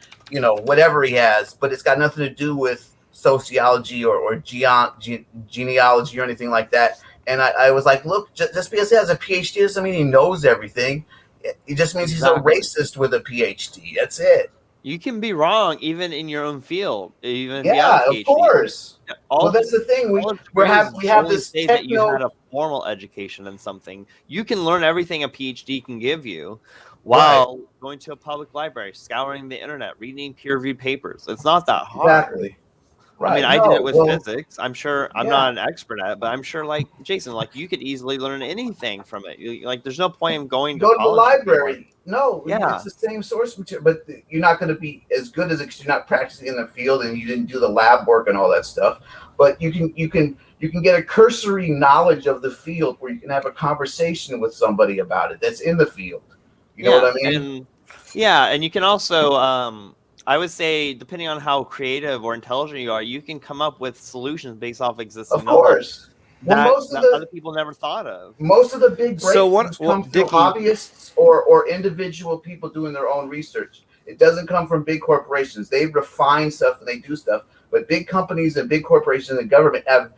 whatever he has, but it's got nothing to do with sociology or genealogy or anything like that. And I was like, look, just because he has a PhD doesn't mean he knows everything. It just means he's a racist with a PhD. That's it. You can be wrong even in your own field. Even of course. Well, that's the thing. We have this say that you had a formal education in something. You can learn everything a PhD can give you while going to a public library, scouring the internet, reading peer-reviewed papers. It's not that hard. Exactly. Right. I mean, I did it with physics. I'm sure I'm not an expert at it, but I'm sure, like Jason, you could easily learn anything from it. There's no point in going to the library. No, it's the same source material, but you're not going to be as good as it because you're not practicing in the field and you didn't do the lab work and all that stuff. But you can get a cursory knowledge of the field where you can have a conversation with somebody about it that's in the field. You know what I mean? And you can also. I would say, depending on how creative or intelligent you are, you can come up with solutions based off existing knowledge that other people never thought of. Most of the big breakthroughs come through hobbyists or individual people doing their own research. It doesn't come from big corporations. They refine stuff and they do stuff, but big companies and big corporations and government have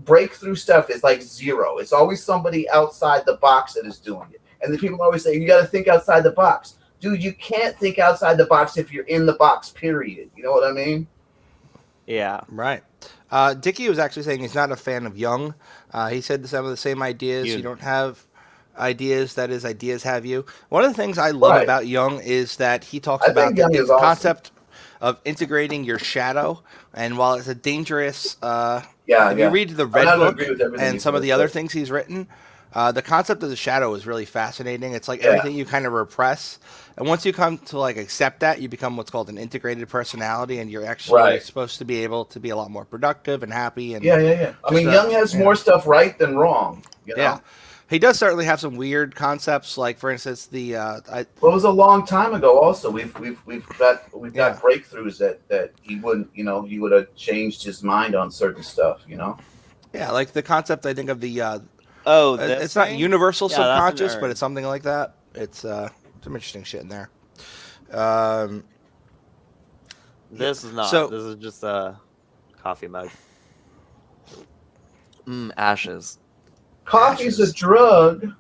breakthrough stuff is like zero. It's always somebody outside the box that is doing it. And the people always say, you got to think outside the box. Dude, you can't think outside the box if you're in the box, period. You know what I mean? Yeah. Right. Dickie was actually saying he's not a fan of Jung. He said some of the same ideas. You don't have ideas, that is, ideas have you. One of the things I love about Jung is that he talks about the concept of integrating your shadow. And while it's a dangerous... if you read the Red Book and some of the other things he's written... the concept of the shadow is really fascinating. It's like everything you kind of repress. And once you come to accept that, you become what's called an integrated personality, and you're actually supposed to be able to be a lot more productive and happy. And I mean, Jung has more stuff right than wrong. You know? Yeah. He does certainly have some weird concepts, like for instance, it was a long time ago. Also, we've got breakthroughs that he wouldn't, he would have changed his mind on certain stuff. Yeah, like the concept I think of the. It's not universal subconscious, but it's something like that. It's some interesting shit in there. This is not. So, this is just a coffee mug. Ashes. Coffee's a drug.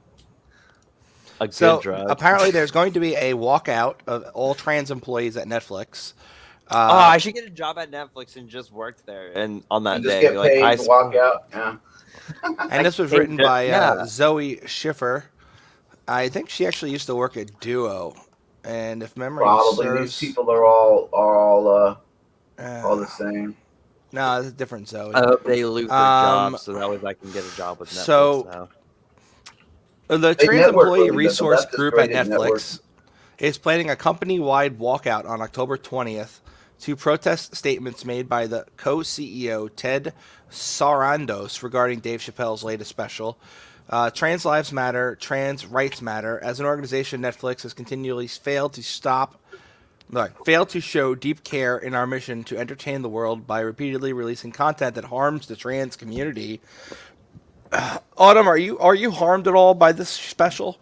A good drug. Apparently, there's going to be a walkout of all trans employees at Netflix. I should get a job at Netflix and just work there and on that day. Just get paid to walk out. Yeah. And this was written by Zoe Schiffer. I think she actually used to work at Duo, and if memory serves, these people are all the same. No, it's a different Zoe. I hope they loot their jobs so that way I can get a job with Netflix now. The Trans Employee Resource Group at Netflix is planning a company-wide walkout on October 20th to protest statements made by the co-CEO Ted Sarandos regarding Dave Chappelle's latest special. Trans Lives Matter, Trans Rights Matter. As an organization, Netflix has continually failed to stop Like, fail to show deep care in our mission to entertain the world by repeatedly releasing content that harms the trans community. Autumn, are you harmed at all by this special?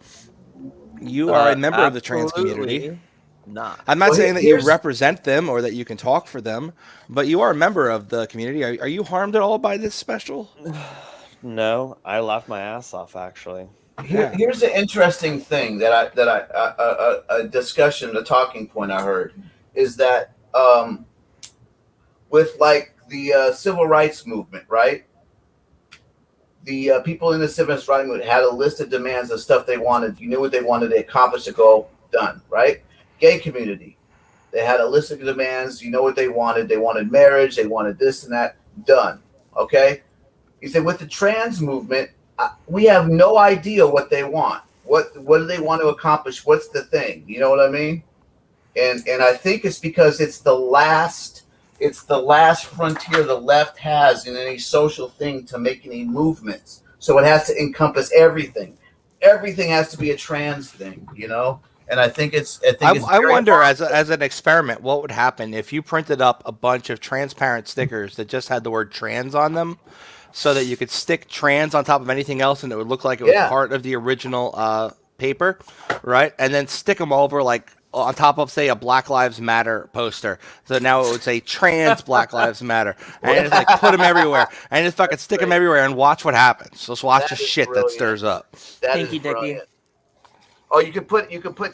You are a member of the trans community. Absolutely not. I'm not saying that you here's represent them or that you can talk for them, but you are a member of the community. Are you harmed at all by this special? No, I laughed my ass off actually. Here's an interesting thing a discussion, a talking point I heard is that with like the civil rights movement, right? The people in the civil rights movement had a list of demands of stuff they wanted. You knew what they wanted to accomplish, the goal, done, right? Gay community, they had a list of demands. You know what they wanted. They wanted marriage. They wanted this and that, done. Okay. He said with the trans movement, we have no idea what they want. What do they want to accomplish? What's the thing? You know what I mean? And I think it's because it's the last frontier the left has in any social thing to make any movements. So it has to encompass everything. Everything has to be a trans thing, you know? And I think I wonder as an experiment, what would happen if you printed up a bunch of transparent stickers that just had the word trans on them, so that you could stick trans on top of anything else and it would look like it was part of the original paper, right? And then stick them over like on top of, say, a Black Lives Matter poster. So now it would say trans Black Lives Matter. And just like put them everywhere. And just fucking stick them everywhere and watch what happens. Just watch the shit brilliant. That stirs up. Thank you, Dickie. Oh, you could put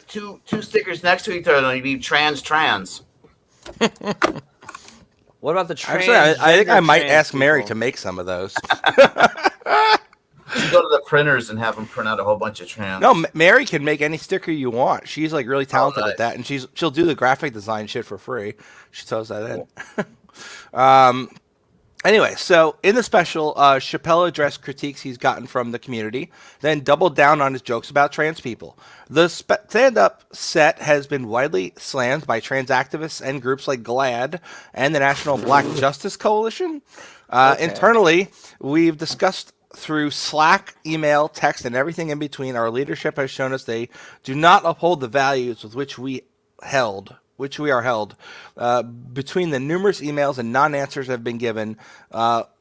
two stickers next to each other and you'd be trans. What about the trans? Actually, I think I might ask Mary to make some of those. You go to the printers and have them print out a whole bunch of trans. No, Mary can make any sticker you want. She's like really talented at that, and she'll do the graphic design shit for free. She throws that in. Anyway, so in the special, Chappelle addressed critiques he's gotten from the community, then doubled down on his jokes about trans people. The stand-up set has been widely slammed by trans activists and groups like GLAAD and the National Black Justice Coalition. Internally, we've discussed through Slack, email, text, and everything in between. Our leadership has shown us they do not uphold the values with which we are held. Between the numerous emails and non-answers that have been given,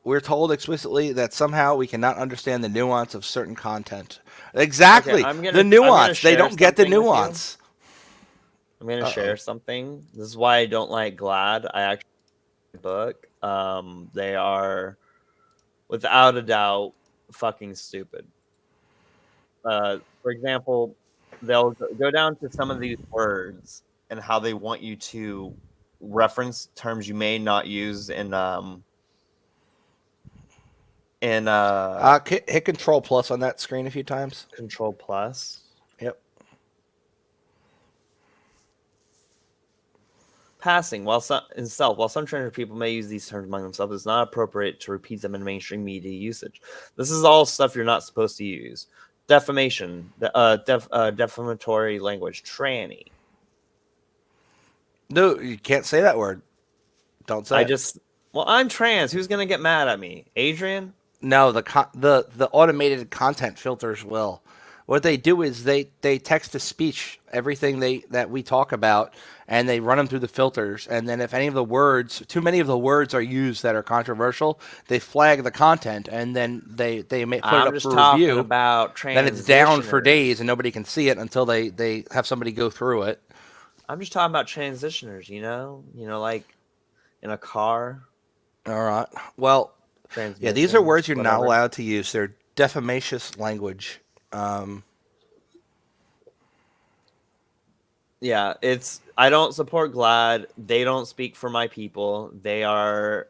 we're told explicitly that somehow we cannot understand the nuance of certain content. Exactly. The nuance. They don't get the nuance. I'm going to share something. This is why I don't like GLAAD. I actually read the book. They are, without a doubt, fucking stupid. For example, they'll go down to some of these words and how they want you to reference terms you may not use in hit Control Plus on that screen a few times. Control Plus. Yep. Passing. While some transgender people may use these terms among themselves, it's not appropriate to repeat them in mainstream media usage. This is all stuff you're not supposed to use. Defamation, defamatory language, tranny. No, you can't say that word. Don't say it. I'm trans. Who's gonna get mad at me? Adrian? No, the automated content filters will. What they do is they text to speech everything that we talk about, and they run them through the filters. And then if any of the words, too many of the words are used that are controversial, they flag the content, and then they may put it up for review. About then it's down for days, and nobody can see it until they have somebody go through it. I'm just talking about transitioners, like in a car. All right. Well, yeah, these are words you're not allowed to use. They're defamatious language. Yeah, I don't support GLAAD. They don't speak for my people. They are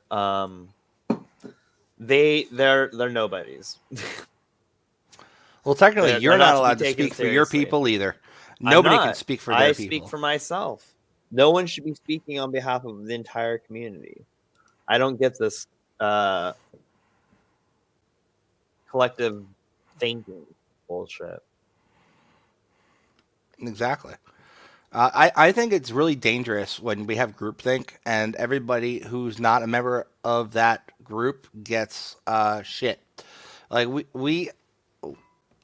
they're nobodies. Well, technically, you're not allowed to speak for your people either. Nobody can speak for their people. I speak for myself. No one should be speaking on behalf of the entire community. I don't get this collective thinking bullshit. Exactly. I think it's really dangerous when we have groupthink and everybody who's not a member of that group gets shit. Like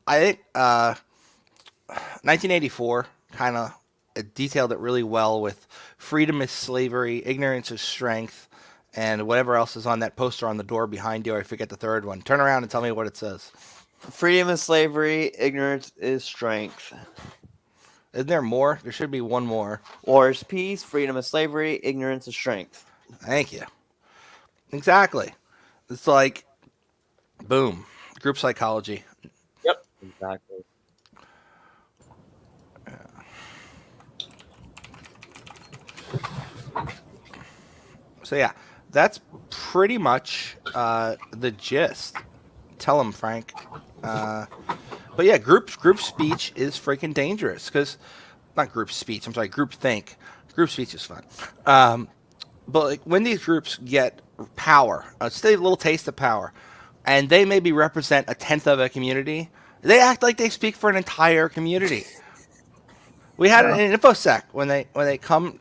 I think 1984 kind of detailed it really well with freedom is slavery, ignorance is strength, and whatever else is on that poster on the door behind you. I forget the third one. Turn around and tell me what it says. Freedom is slavery, ignorance is strength. Isn't there more? There should be one more. War is peace, freedom is slavery, ignorance is strength. Thank you. Exactly. It's like, boom, group psychology. Yep. Exactly. So yeah, that's pretty much the gist. Tell them, Frank. But yeah, group speech is freaking dangerous because not group speech. I'm sorry, group think. Group speech is fun. But like, when these groups get power, just a little taste of power, and they maybe represent a tenth of a community, they act like they speak for an entire community. We had it in InfoSec when they come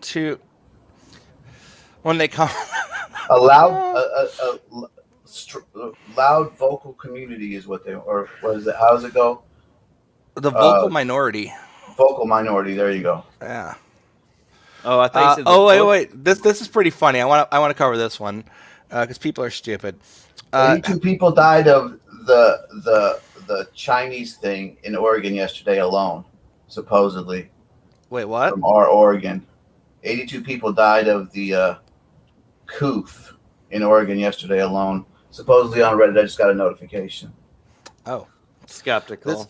a loud vocal community is what they, or what is it? How does it go? The vocal minority. Vocal minority. There you go. Yeah. Oh, I thought you said. Wait. This is pretty funny. I want to cover this one because people are stupid. 82 people died of the Chinese thing in Oregon yesterday alone, supposedly. Wait, what? From our Oregon, 82 people died of the coof in Oregon yesterday alone. Supposedly on Reddit, I just got a notification. Oh, skeptical.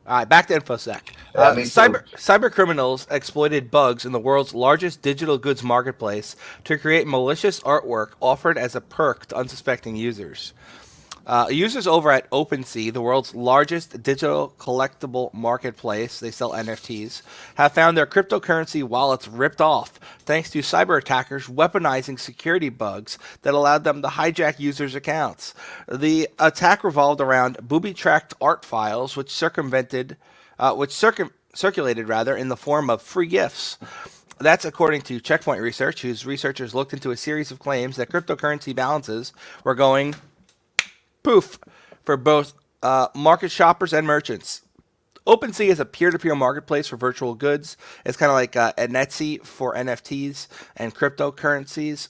All right, back to InfoSec. Cyber criminals exploited bugs in the world's largest digital goods marketplace to create malicious artwork offered as a perk to unsuspecting users. Users over at OpenSea, the world's largest digital collectible marketplace, they sell NFTs, have found their cryptocurrency wallets ripped off thanks to cyber attackers weaponizing security bugs that allowed them to hijack users' accounts. The attack revolved around booby-tracked art files, which circulated in the form of free gifts. That's according to Checkpoint Research, whose researchers looked into a series of claims that cryptocurrency balances were going poof for both market shoppers and merchants. OpenSea is a peer-to-peer marketplace for virtual goods. It's kind of like a Etsy for NFTs and cryptocurrencies,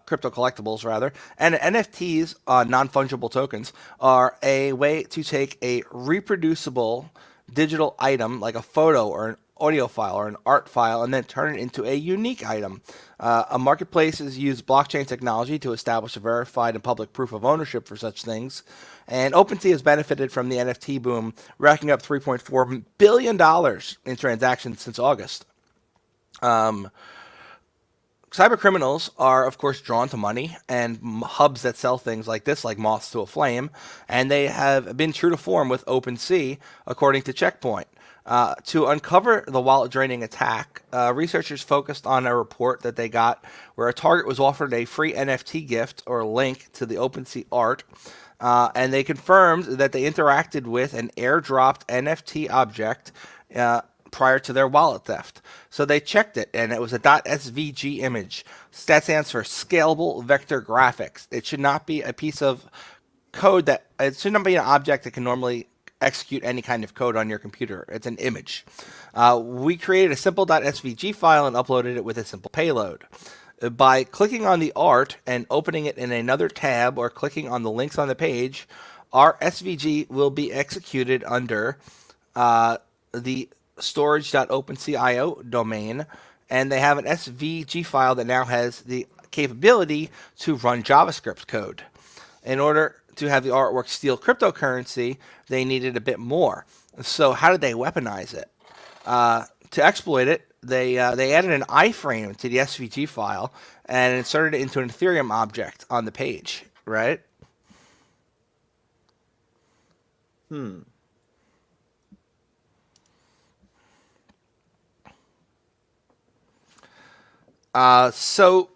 crypto collectibles rather. And NFTs, non-fungible tokens, are a way to take a reproducible digital item like a photo or an audio file or an art file and then turn it into a unique item. A marketplace uses blockchain technology to establish a verified and public proof of ownership for such things. And OpenSea has benefited from the NFT boom, racking up $3.4 billion in transactions since August. Cyber criminals are, of course, drawn to money and hubs that sell things like this, like moths to a flame, and they have been true to form with OpenSea, according to Checkpoint. To uncover the wallet-draining attack, researchers focused on a report that they got where a target was offered a free NFT gift or link to the OpenSea art, and they confirmed that they interacted with an airdropped NFT object prior to their wallet theft. So they checked it, and it was a .svg image. That stands for Scalable Vector Graphics. It should not be a piece of code it should not be an object that can normally execute any kind of code on your computer. It's an image. We created a simple .svg file and uploaded it with a simple payload. By clicking on the art and opening it in another tab or clicking on the links on the page, our SVG will be executed under the storage.opensea.io domain, and they have an SVG file that now has the capability to run JavaScript code. In order to have the artwork steal cryptocurrency, they needed a bit more. So how did they weaponize it? To exploit it, they added an iframe to the SVG file and inserted it into an Ethereum object on the page, right? So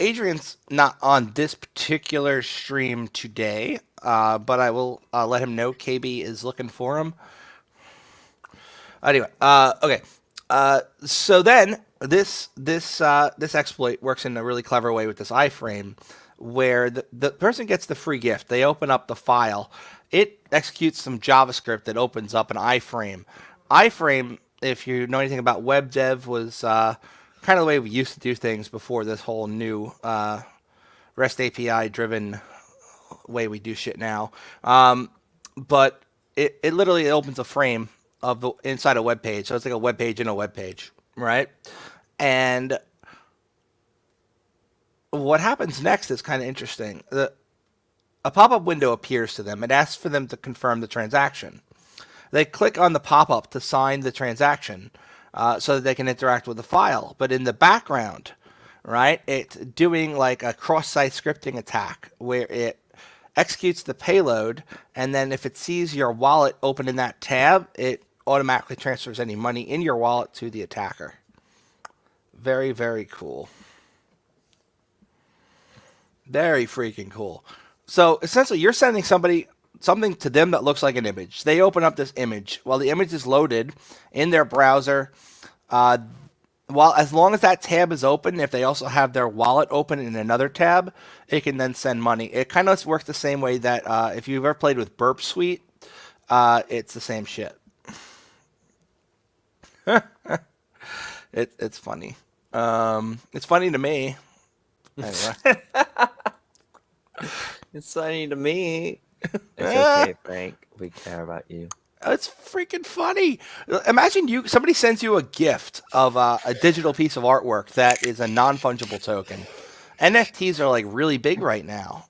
Adrian's not on this particular stream today, but I will let him know KB is looking for him. Anyway, okay. So then this exploit works in a really clever way with this iframe, where the person gets the free gift. They open up the file. It executes some JavaScript that opens up an iframe. Iframe if you know anything about web dev, was kind of the way we used to do things before this whole new REST API driven way we do shit now. But it literally opens a frame of the inside a web page. So it's like a web page in a web page, right? And what happens next is kind of interesting. A pop-up window appears to them. It asks for them to confirm the transaction. They click on the pop-up to sign the transaction so that they can interact with the file. But in the background, right, it's doing like a cross-site scripting attack where it executes the payload, and then if it sees your wallet open in that tab, it automatically transfers any money in your wallet to the attacker. Very, very cool. Very freaking cool. So essentially, you're sending somebody something to them that looks like an image. They open up this image. While the image is loaded in their browser, as long as that tab is open, if they also have their wallet open in another tab, it can then send money. It kind of works the same way that if you've ever played with Burp Suite, it's the same shit. It's funny. It's funny to me. Anyway. It's funny to me. It's okay, Frank. We care about you. It's freaking funny. Imagine somebody sends you a gift of a digital piece of artwork that is a non-fungible token. NFTs are like really big right now.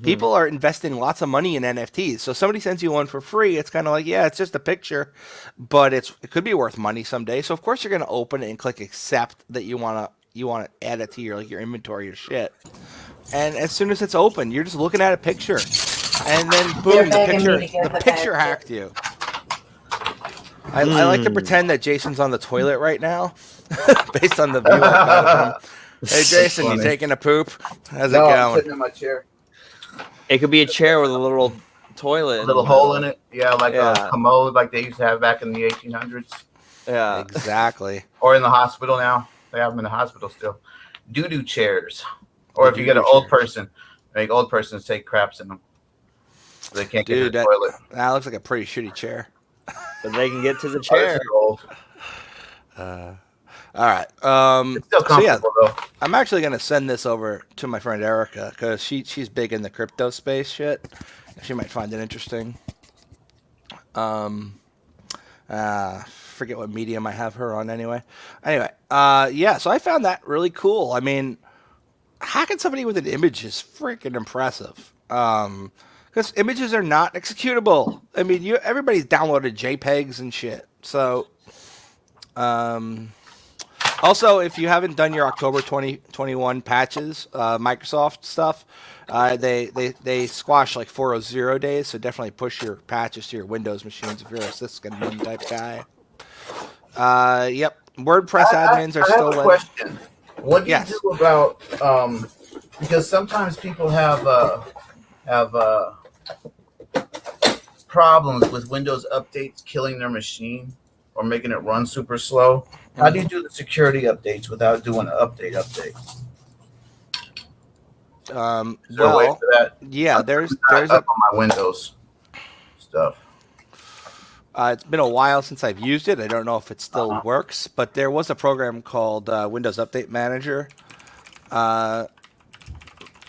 People are investing lots of money in NFTs. So somebody sends you one for free. It's kind of like, yeah, it's just a picture, but it could be worth money someday. So of course you're going to open it and click accept that you want to add it to your inventory or shit. And as soon as it's open, you're just looking at a picture, and then boom, the picture hacked you. I like to pretend that Jason's on the toilet right now, based on the view I've got of him. Hey, Jason, you taking a poop? How's it going? I'm sitting in my chair. It could be a chair with a little toilet, a little hole in it. Yeah, like a commode, like they used to have back in the 1800s. Yeah, exactly. Or in the hospital now. They have them in the hospital still. Doo-doo chairs. Or if you get an old person, make old persons take craps in them. So they can't get to the toilet. That looks like a pretty shitty chair. But they can get to the chair. Old. All right. It's still comfortable, though. I'm actually going to send this over to my friend Erica because she's big in the crypto space shit. She might find it interesting. Forget what medium I have her on anyway. Anyway, so I found that really cool. I mean, hacking somebody with an image is freaking impressive. Because images are not executable. I mean, everybody's downloaded JPEGs and shit. So, also, if you haven't done your October 2021 patches, Microsoft stuff, they squash like 4.0 days. So definitely push your patches to your Windows machines if you're a sysadmin type guy. Yep. WordPress admins are still. I have a question. What do you do about because sometimes people have problems with Windows updates killing their machine or making it run super slow. How do you do the security updates without doing an update? Well, yeah, there's up on my Windows stuff. It's been a while since I've used it. I don't know if it still works, but there was a program called Windows Update Manager.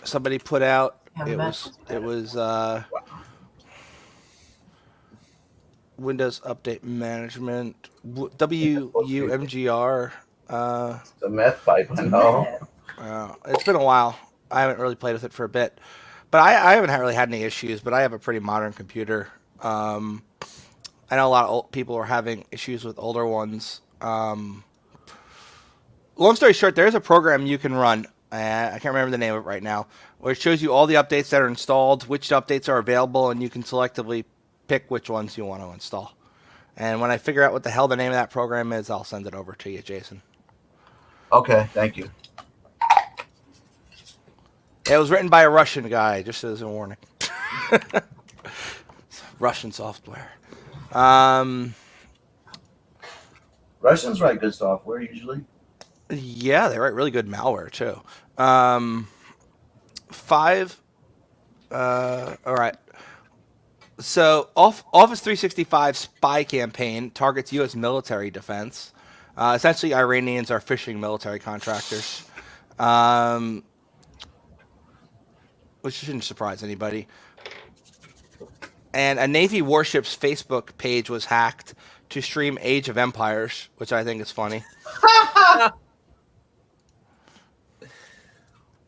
Somebody put out. It was Windows Update Management, WUMGR. It's a meth pipe, I know. It's been a while. I haven't really played with it for a bit, but I haven't really had any issues. But I have a pretty modern computer. I know a lot of old people are having issues with older ones. Long story short, there's a program you can run. I can't remember the name of it right now, where it shows you all the updates that are installed, which updates are available, and you can selectively pick which ones you want to install. And when I figure out what the hell the name of that program is, I'll send it over to you, Jason. Okay, thank you. It was written by a Russian guy, just as a warning. Russian software. Russians write good software usually. Yeah, they write really good malware too. All right. So, Office 365 spy campaign targets U.S. military defense. Essentially, Iranians are phishing military contractors, which shouldn't surprise anybody. And a Navy warship's Facebook page was hacked to stream Age of Empires, which I think is funny.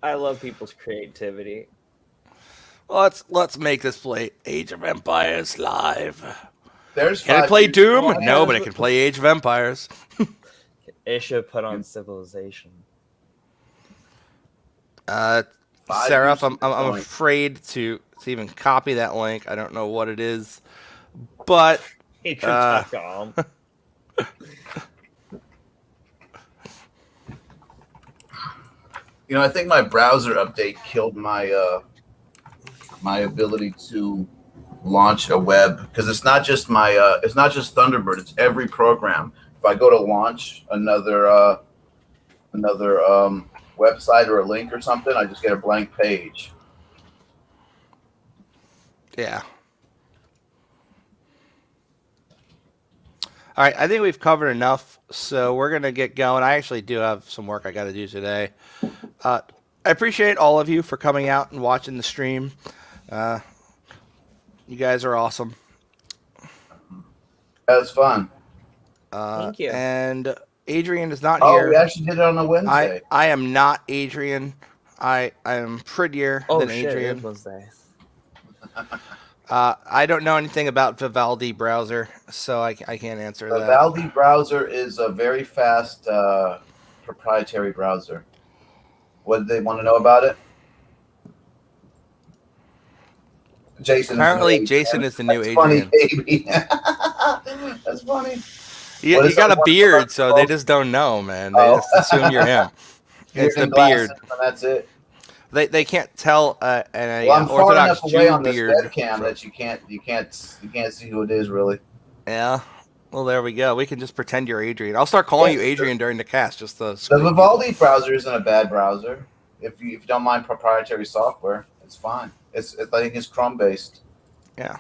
I love people's creativity. Let's make this play Age of Empires live. There's Can it play Doom? No, but it can play Age of Empires. It should put on Civilization. Seraph, I'm afraid to even copy that link. I don't know what it is, but Patreon.com. You know, I think my browser update killed my my ability to launch a web, because it's not just it's not just Thunderbird, it's every program. If I go to launch another website or a link or something, I just get a blank page. Yeah. All right, I think we've covered enough, so we're going to get going. I actually do have some work I got to do today. I appreciate all of you for coming out and watching the stream. You guys are awesome. That was fun. Thank you. And Adrian is not Oh, here. we actually did it on a Wednesday. I am not Adrian. I am prettier than Adrian. It was Wednesday. I don't know anything about Vivaldi browser, so I can't answer that. Vivaldi browser is a very fast proprietary browser. What do they want to know about it? Jason. Apparently, Jason is the new That's Adrian. funny, baby. That's funny. You got a beard, so they just don't know, man. They just assume you're him. It's the beard. That's it. They can't tell an I'm far Orthodox enough away Jew on this beard. webcam that you can't see who it is really. Yeah. Well, there we go. We can just pretend you're Adrian. I'll start calling you Adrian during the cast. Just the Vivaldi browser isn't a bad browser if you don't mind proprietary software. It's fine. I think it's Chrome based. Yeah.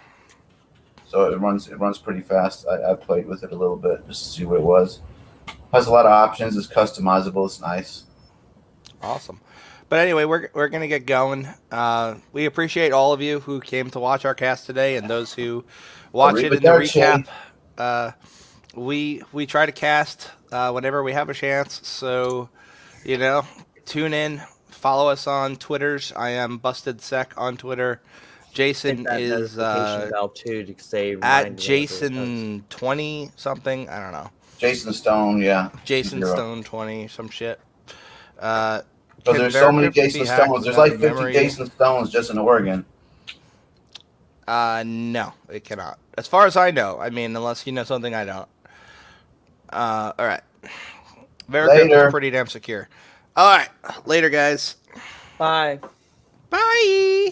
So it runs pretty fast. I played with it a little bit just to see what it was. Has a lot of options. It's customizable. It's nice. Awesome. But anyway, we're gonna get going. We appreciate all of you who came to watch our cast today, and those who watch it in the recap. We try to cast whenever we have a chance. So, tune in. Follow us on Twitters. I am BustedSec on Twitter. Jason is at Jason20 something. I don't know. Jason Stone, yeah. Jason Stone 20, some shit. But there's so many Jason Stones. There's like 50 Jason Stones just in Oregon. No, it cannot. As far as I know. I mean, unless you know something I don't. All right. Veracrypt is pretty damn secure. All right. Later, guys. Bye. Bye.